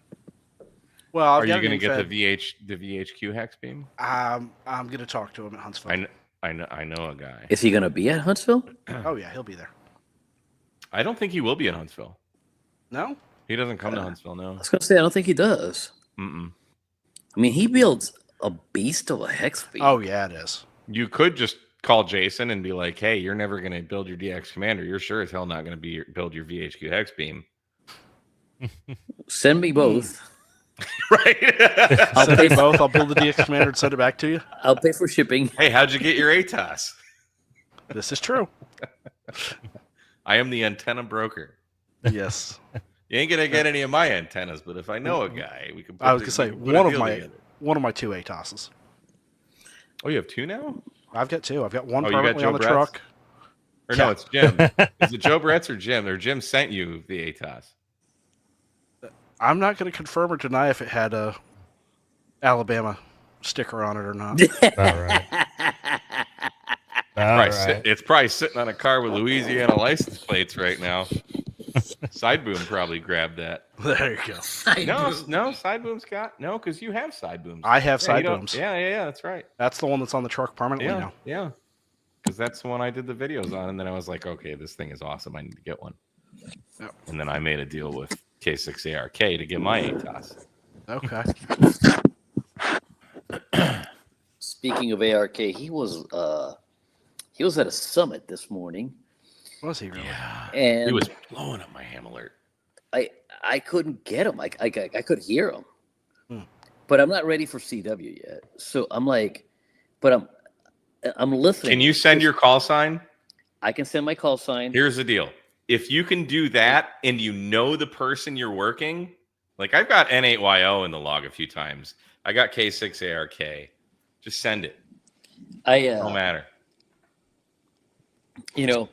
Well, are you going to get the VHQ hex beam? I'm going to talk to him at Huntsville. I know a guy. Is he going to be at Huntsville? Oh yeah, he'll be there. I don't think he will be in Huntsville. No, he doesn't come to Huntsville. No, I was going to say I don't think he does. Mm-mm. I mean, he builds a beast of a hex speed. Oh yeah, it is. You could just call Jason and be like, "Hey, you're never going to build your DX Commander. You're sure as hell not going to build your VHQ Hex Beam." Send me both. Right? I'll send you both. I'll build the DX Commander and send it back to you. I'll pay for shipping. Hey, how'd you get your ATOS? This is true. I am the antenna broker. Yes. You ain't gonna get any of my antennas, but if I know a guy, we can. I was gonna say one of my two ATOSes. Oh, you have two now? I've got two. I've got one Oh, you got permanently Joe on the Brett's? truck. Or Yeah. no, it's Jim. Is it Joe Brett's or Jim? Or Jim sent you the ATOS? I'm not going to confirm or deny if it had a Alabama sticker on it or not. All right. All right. It's probably sitting on a car with Louisiana license plates right now. Side boom probably grabbed that. There you go. No, side boom's got no, because you have side booms. I have you side don't- booms. Yeah, that's right. That's the one that's on the truck permanently now. Yeah. Because that's the one I did the videos on, and then I was like, okay, this thing is awesome. I need to get one. Yep. And then I made a deal with K6ARK to get my ATOS. Okay. Speaking of ARK, he was at a summit this morning. Was he really? Yeah. And He was blowing up my ham alert. I couldn't get him. I could hear him. Hmm. But I'm not ready for CW yet. So I'm like, but I'm listening. Can you send your call sign? I can send my call sign. Here's the deal. If you can do that and you know the person you're working, like I've got N8YO in the log a few times. I got K6ARK. Just send it. No matter. You know,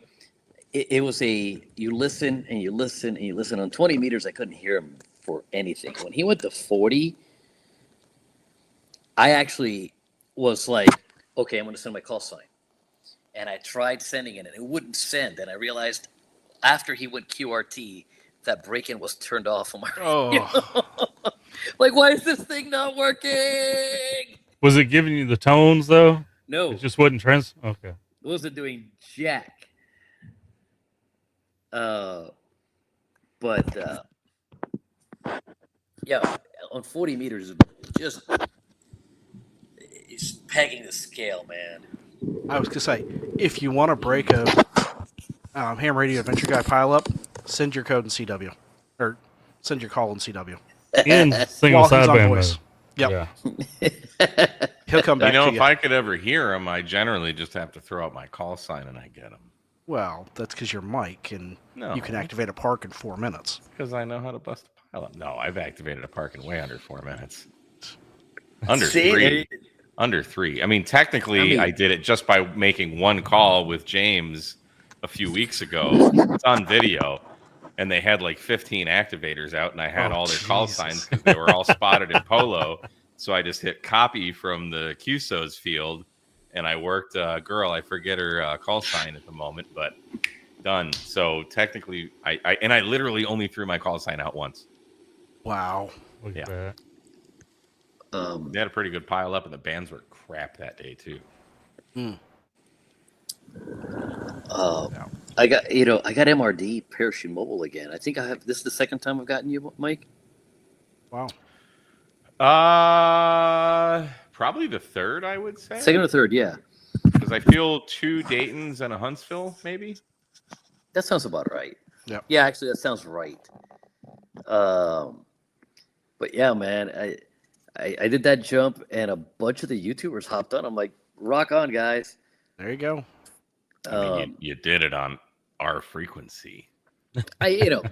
it was you listen and you listen and you listen. On 20 meters, I couldn't hear him for anything. When he went to 40, I actually was like, okay, I'm going to send my call sign. And I tried sending it, and it wouldn't send. And I realized after he went QRT, that break-in was turned off on my radio. Oh. Like, why is this thing not working? Was it giving you the tones though? No, It just wasn't Okay. it wasn't doing jack. But yeah, on 40 meters, just it's pegging the scale, man. I was going to say, if you want to break a Ham Radio Adventure Guy pileup, send your code in CW. Or send your call in CW. In single While he's on sideband voice. mode. Yep. Yeah. He'll come back to If you. I could ever hear him, I generally just have to throw out my call sign and I get him. Well, that's because you're Mike, and you can activate a park in 4 minutes. Because I know how to bust a pilot. No, I've activated a park in way under 4 minutes. Under three. Under 3. I mean, technically, I did it just by making one call with James a few weeks ago. It's on video. And they had like 15 activators out, and I had all their call signs because they were all spotted in Polo. So I just hit copy from the QSO's field, and I worked a girl. I forget her call sign at the moment, but done. So technically, I literally only threw my call sign out once. Wow. Look at that. They had a pretty good pile up, and the bands were crap that day too. I got MRD Parachute Mobile again. I think this is the second time I've gotten you, Mike. Wow. Probably the third, I would say. Second or third, yeah. Because I feel 2 Daytons and a Huntsville, maybe. That sounds about right. Yep. Yeah, actually, that sounds right. But yeah, man, I did that jump, and a bunch of the YouTubers hopped on. I'm like, rock on, guys. There you go. I mean, you did it on our frequency. It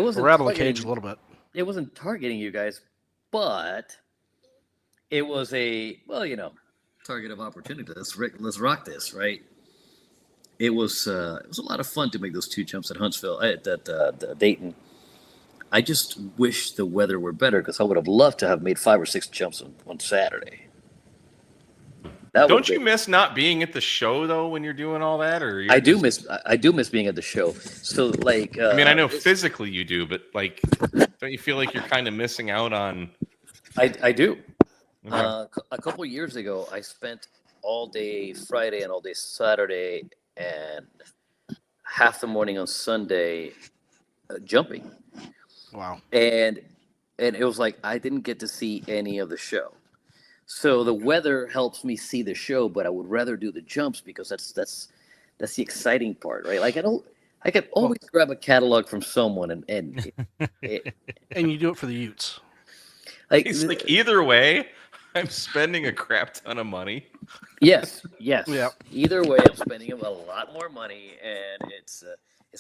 wasn't Rattle the cage a little bit. It wasn't targeting you guys, but it was target of opportunity. Let's rock this, right? It was a lot of fun to make those 2 jumps at Huntsville, at Dayton. I just wish the weather were better, because I would have loved to have made 5 or 6 jumps on Saturday. Don't you miss not being at the show though when you're doing all that? Or I do miss being at the show. So like, I mean, I know physically you do, but like, don't you feel like you're kind of missing out on? I do. Okay. A couple years ago, I spent all day Friday and all day Saturday and half the morning on Sunday jumping. Wow. And it was like I didn't get to see any of the show. So the weather helps me see the show, but I would rather do the jumps because that's the exciting part, right? Like I could always grab a catalog from someone and And you do it for the Utes. He's like, either way, I'm spending a crap ton of money. Yes. Yeah. Either way, I'm spending a lot more money, and it's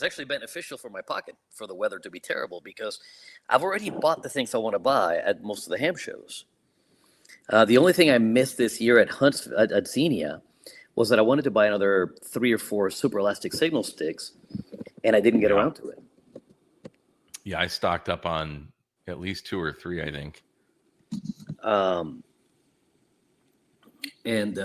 actually beneficial for my pocket for the weather to be terrible because I've already bought the things I want to buy at most of the ham shows. The only thing I missed this year at Huntsville at Xenia was that I wanted to buy another 3 or 4 super elastic signal sticks, and I didn't get around to it. Yeah, I stocked up on at least 2 or 3, I think. And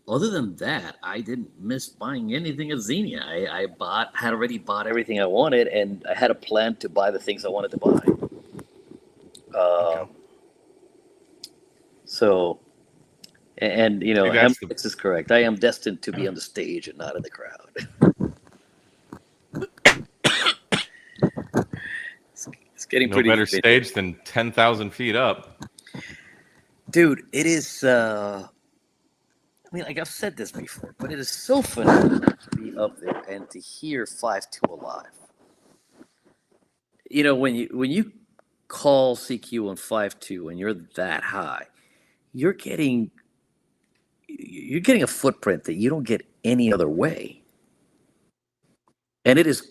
other than that, I didn't miss buying anything at Xenia. I had already bought everything I wanted, and I had a plan to buy the things I wanted to buy. So, and you know, this is correct. I am destined to be on the stage and not in the crowd. It's getting no pretty better stage than 10,000 feet up. Dude, it is. I mean, like I've said this before, but it is so fun to be up there and to hear 5-2 alive. You know, when you call CQ on 5-2 and you're that high, you're getting a footprint that you don't get any other way. And it is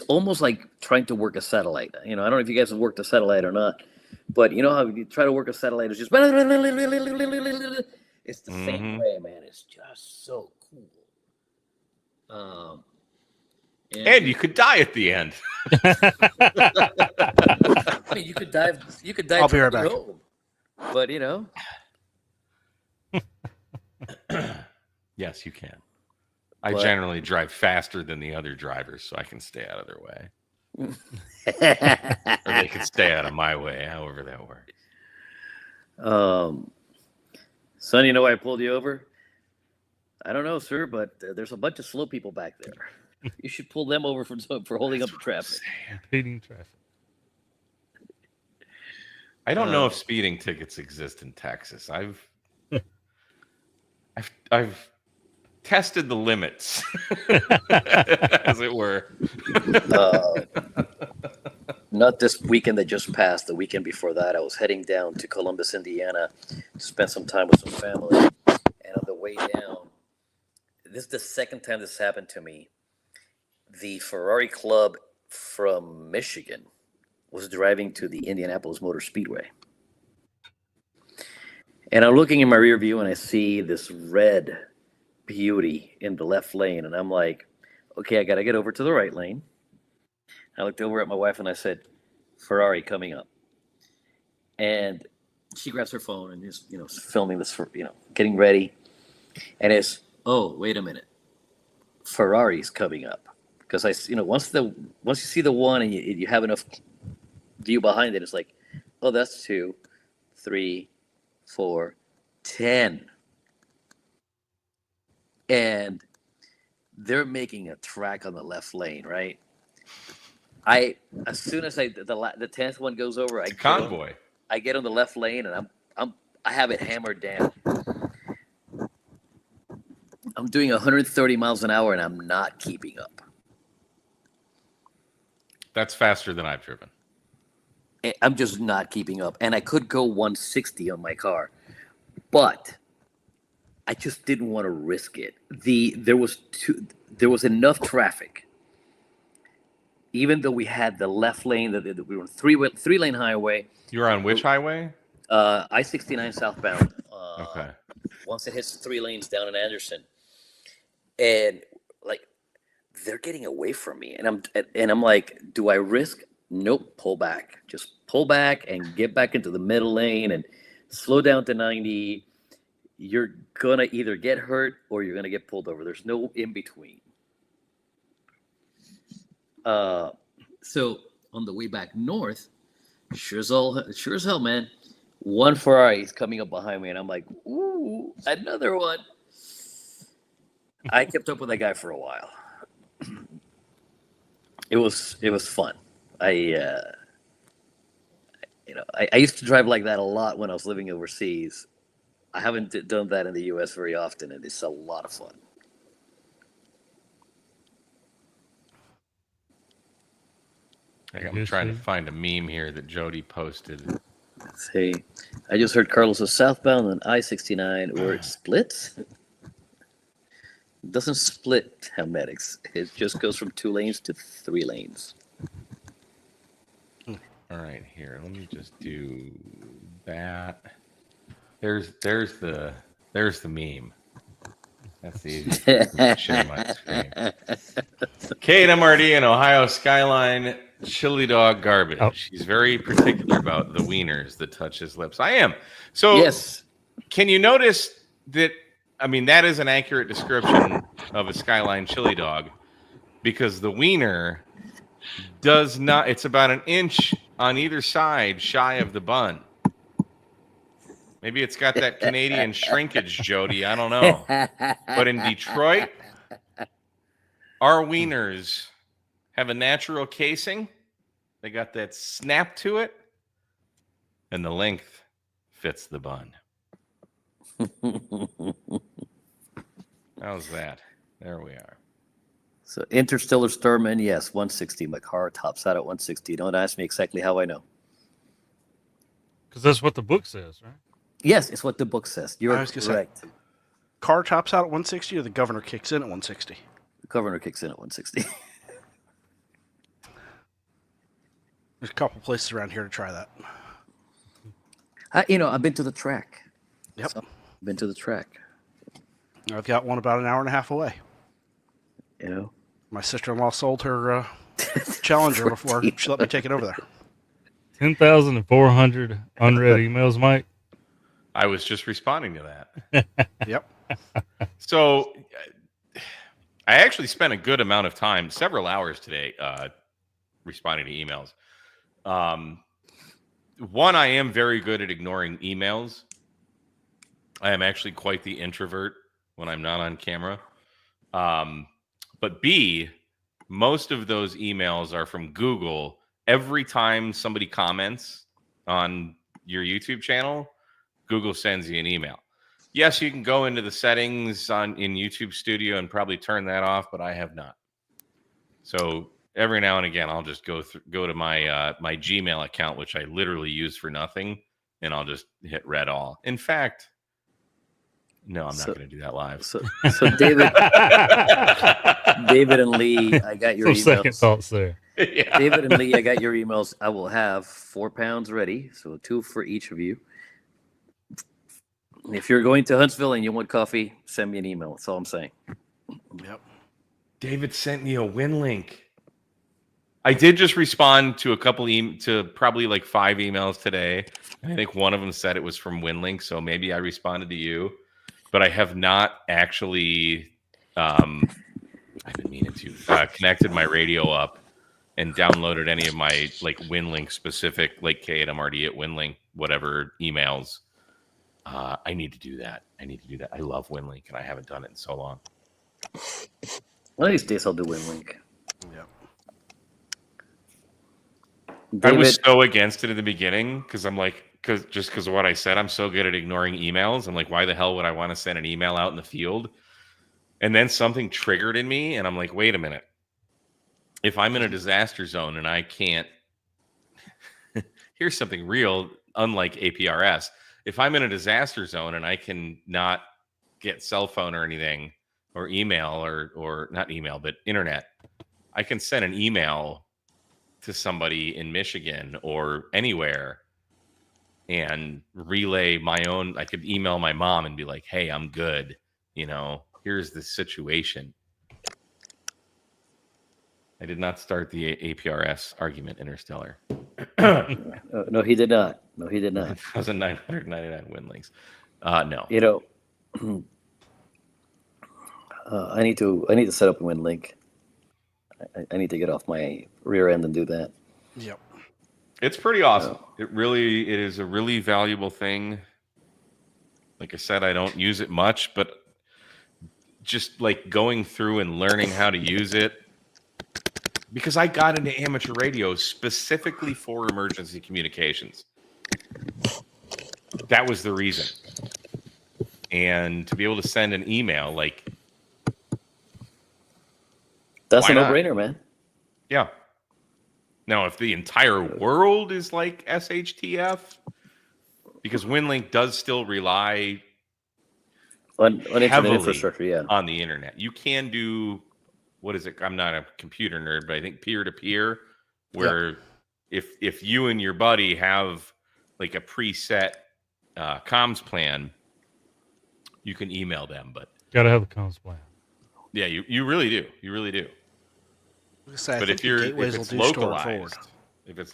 almost like trying to work a satellite. You know, I don't know if you guys have worked a satellite or not, but you know how you try to work a satellite, it's just it's the same way, man. It's just so cool. And you could die at the end. I mean, you could dive. I'll be right back. Home, but you know. Yes, you can. I generally drive faster than the other drivers, so I can stay out of their way. Or they can stay out of my way, however that works. Son, you know why I pulled you over? I don't know, sir, but there's a bunch of slow people back there. You should pull them over for holding up the traffic. Speeding traffic. I don't know if speeding tickets exist in Texas. I've tested the limits, as it were. Not this weekend that just passed. The weekend before that, I was heading down to Columbus, Indiana, to spend some time with some family. And on the way down, this is the second time this happened to me. The Ferrari club from Michigan was driving to the Indianapolis Motor Speedway. And I'm looking in my rear view and I see this red beauty in the left lane. And I'm like, okay, I got to get over to the right lane. I looked over at my wife and I said, Ferrari coming up. And she grabs her phone and is, filming this, getting ready. And it's, oh, wait a minute. Ferrari's coming up. Because once you see the one and you have enough view behind it, it's like, oh, that's 2, 3, 4, 10. And they're making a track on the left lane, right? As soon as the 10th one goes over, I get on the left lane and I have it hammered down. I'm doing 130 miles an hour and I'm not keeping up. That's faster than I've driven. I'm just not keeping up. And I could go 160 on my car, but I just didn't want to risk it. There was enough traffic. Even though we had the left lane, we were on three-lane highway. You were on which highway? I-69 southbound. Okay. Once it hits 3 lanes down in Anderson, and they're getting away from me, and I'm like, do I risk? Nope. Pull back. Just pull back and get back into the middle lane and slow down to 90. You're gonna either get hurt or you're gonna get pulled over. There's no in between. So on the way back north, sure as hell, man, one Ferrari is coming up behind me, and I'm like, ooh, another one. I kept up with that guy for a while. It was fun. I used to drive like that a lot when I was living overseas, I haven't done that in the U.S. very often, and it's a lot of fun. I'm trying to find a meme here that Jody posted. Let's see. I just heard Carlos was southbound on I-69 where it splits. It doesn't split, Helmetics. It just goes from 2 lanes to 3 lanes. All right, here. Let me just do that. There's the meme. That's the easiest. Share my screen. Kate MRD and Ohio Skyline chili dog garbage. Oh. He's very particular about the wieners that touch his lips. I am. So yes. Can you notice that? I mean, that is an accurate description of a Skyline chili dog, because the wiener does not. It's about an inch on either side shy of the bun. Maybe it's got that Canadian shrinkage, Jody. I don't know. But in Detroit, our wieners have a natural casing. They got that snap to it. And the length fits the bun. How's that? There we are. So Interstellar Starman, yes, 160. My car tops out at 160. Don't ask me exactly how I know. Because that's what the book says, right? Yes, it's what the book says. You're correct. Say, car tops out at 160 or the governor kicks in at 160? The governor kicks in at 160. There's a couple places around here to try that. I've been to the track. Yep. So, been to the track. I've got one about an hour and a half away. My sister-in-law sold her Challenger before she let me take it over there. 10,400 unread emails, Mike. I was just responding to that. Yep. So I actually spent a good amount of time, several hours today, responding to emails. One, I am very good at ignoring emails. I am actually quite the introvert when I'm not on camera. But B, most of those emails are from Google. Every time somebody comments on your YouTube channel, Google sends you an email. Yes, you can go into the settings in YouTube Studio and probably turn that off, but I have not. So every now and again, I'll just go to my my Gmail account, which I literally use for nothing, and I'll just hit read all. In fact, no, I'm not going to do that live. So David, David and Lee, I got your emails. Second thoughts there. Yeah. David and Lee, I got your emails. I will have 4 pounds ready, so 2 for each of you. If you're going to Huntsville and you want coffee, send me an email. That's all I'm saying. Yep. David sent me a Windlink. I did just respond to a couple to probably like 5 emails today. I think one of them said it was from Windlink, so maybe I responded to you. But I have not actually, I've been meaning to, connected my radio up and downloaded any of my like Windlink specific, like K at MRD at Windlink, whatever emails. I need to do that. I love Windlink, and I haven't done it in so long. One of these days I'll do Windlink. Yep. I was so against it in the beginning because I'm like, because of what I said, I'm so good at ignoring emails. I'm like, why the hell would I want to send an email out in the field? And then something triggered in me, and I'm like, wait a minute. If I'm in a disaster zone and I can't, here's something real, unlike APRS. If I'm in a disaster zone and I can not get cell phone or anything, or email, or not email, but internet, I can send an email to somebody in Michigan or anywhere and relay my own. I could email my mom and be like, hey, I'm good. Here's the situation. I did not start the APRS argument, Interstellar. No, he did not. No, he did not. 1,999 Windlinks. No. I need to set up a Windlink. I need to get off my rear end and do that. Yep. It's pretty awesome. It is a really valuable thing. Like I said, I don't use it much, but just like going through and learning how to use it, because I got into amateur radio specifically for emergency communications. That was the reason. and to be able to send an email, like, That's why a not? no-brainer, man. Yeah. Now, if the entire world is like SHTF, because Windlink does still rely On internet heavily infrastructure, yeah. on the internet. You can do, what is it? I'm not a computer nerd, but I think peer-to-peer, where if you and your buddy have like a preset comms plan, you can email them. But Gotta have a comms plan. yeah, you really do. You really do. But if it's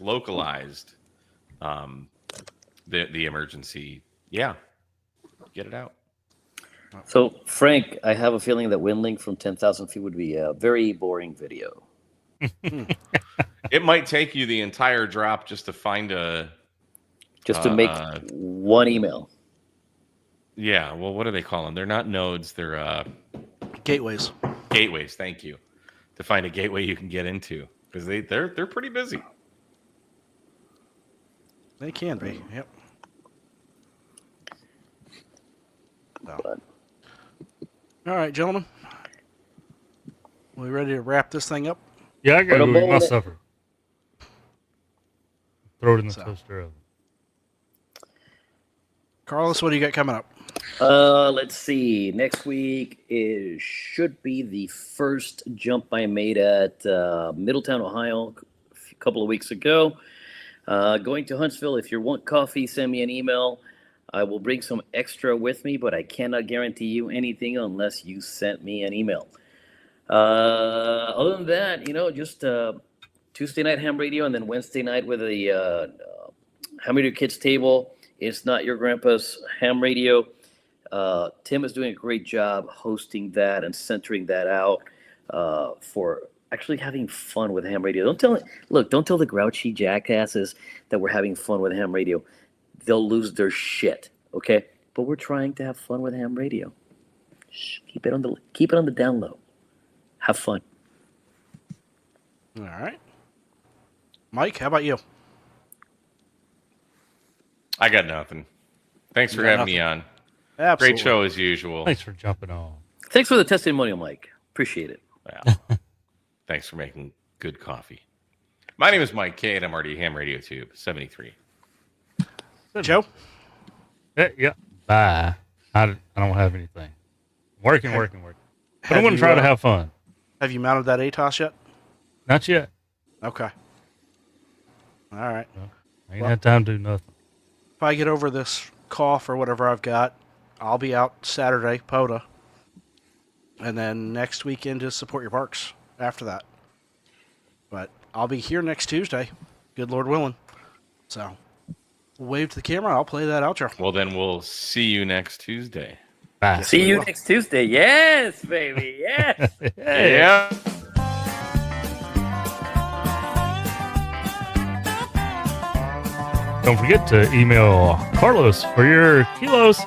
localized, the emergency, yeah, get it out. So, Frank, I have a feeling that Windlink from 10,000 feet would be a very boring video. It might take you the entire drop just to find to make one email. Yeah, well, what do they call them? They're not nodes. They're gateways. Gateways. Thank you. To find a gateway you can get into, because they're pretty busy. They can be. Yep. So. All right, gentlemen. We ready to wrap this thing up? Yeah, I gotta go eat my supper. Throw it in the toaster oven. Carlos, what do you got coming up? Let's see. Next week should be the first jump I made at Middletown, Ohio, a couple of weeks ago. Going to Huntsville. If you want coffee, send me an email. I will bring some extra with me, but I cannot guarantee you anything unless you sent me an email. Other than that, just Tuesday night ham radio, and then Wednesday night with the Ham Radio Kids table. It's not your grandpa's ham radio. Tim is doing a great job hosting that and centering that out for actually having fun with ham radio. Don't tell the grouchy jackasses that we're having fun with ham radio. They'll lose their shit, okay? But we're trying to have fun with ham radio. Shh, keep it on the down low. Have fun. All right. Mike, how about you? I got nothing. Thanks for having me on. Absolutely. Great show as usual. Thanks for jumping on. Thanks for the testimonial, Mike. Appreciate it. Yeah. Thanks for making good coffee. My name is Mike K, and I'm already Ham Radio Tube 73. Joe? Yeah. Bye. I don't have anything. Working. But I'm going to try to have fun. Have you mounted that ATOS yet? Not yet. Okay. All right. Well, I ain't had time to do nothing. If I get over this cough or whatever I've got, I'll be out Saturday, POTA. And then next weekend to support your parks after that. But I'll be here next Tuesday, good Lord willing. So, wave to the camera. I'll play that outro. Well, then we'll see you next Tuesday. Bye. See you next Tuesday. Yes, baby. Yes. Yeah. Don't forget to email Carlos for your kilos.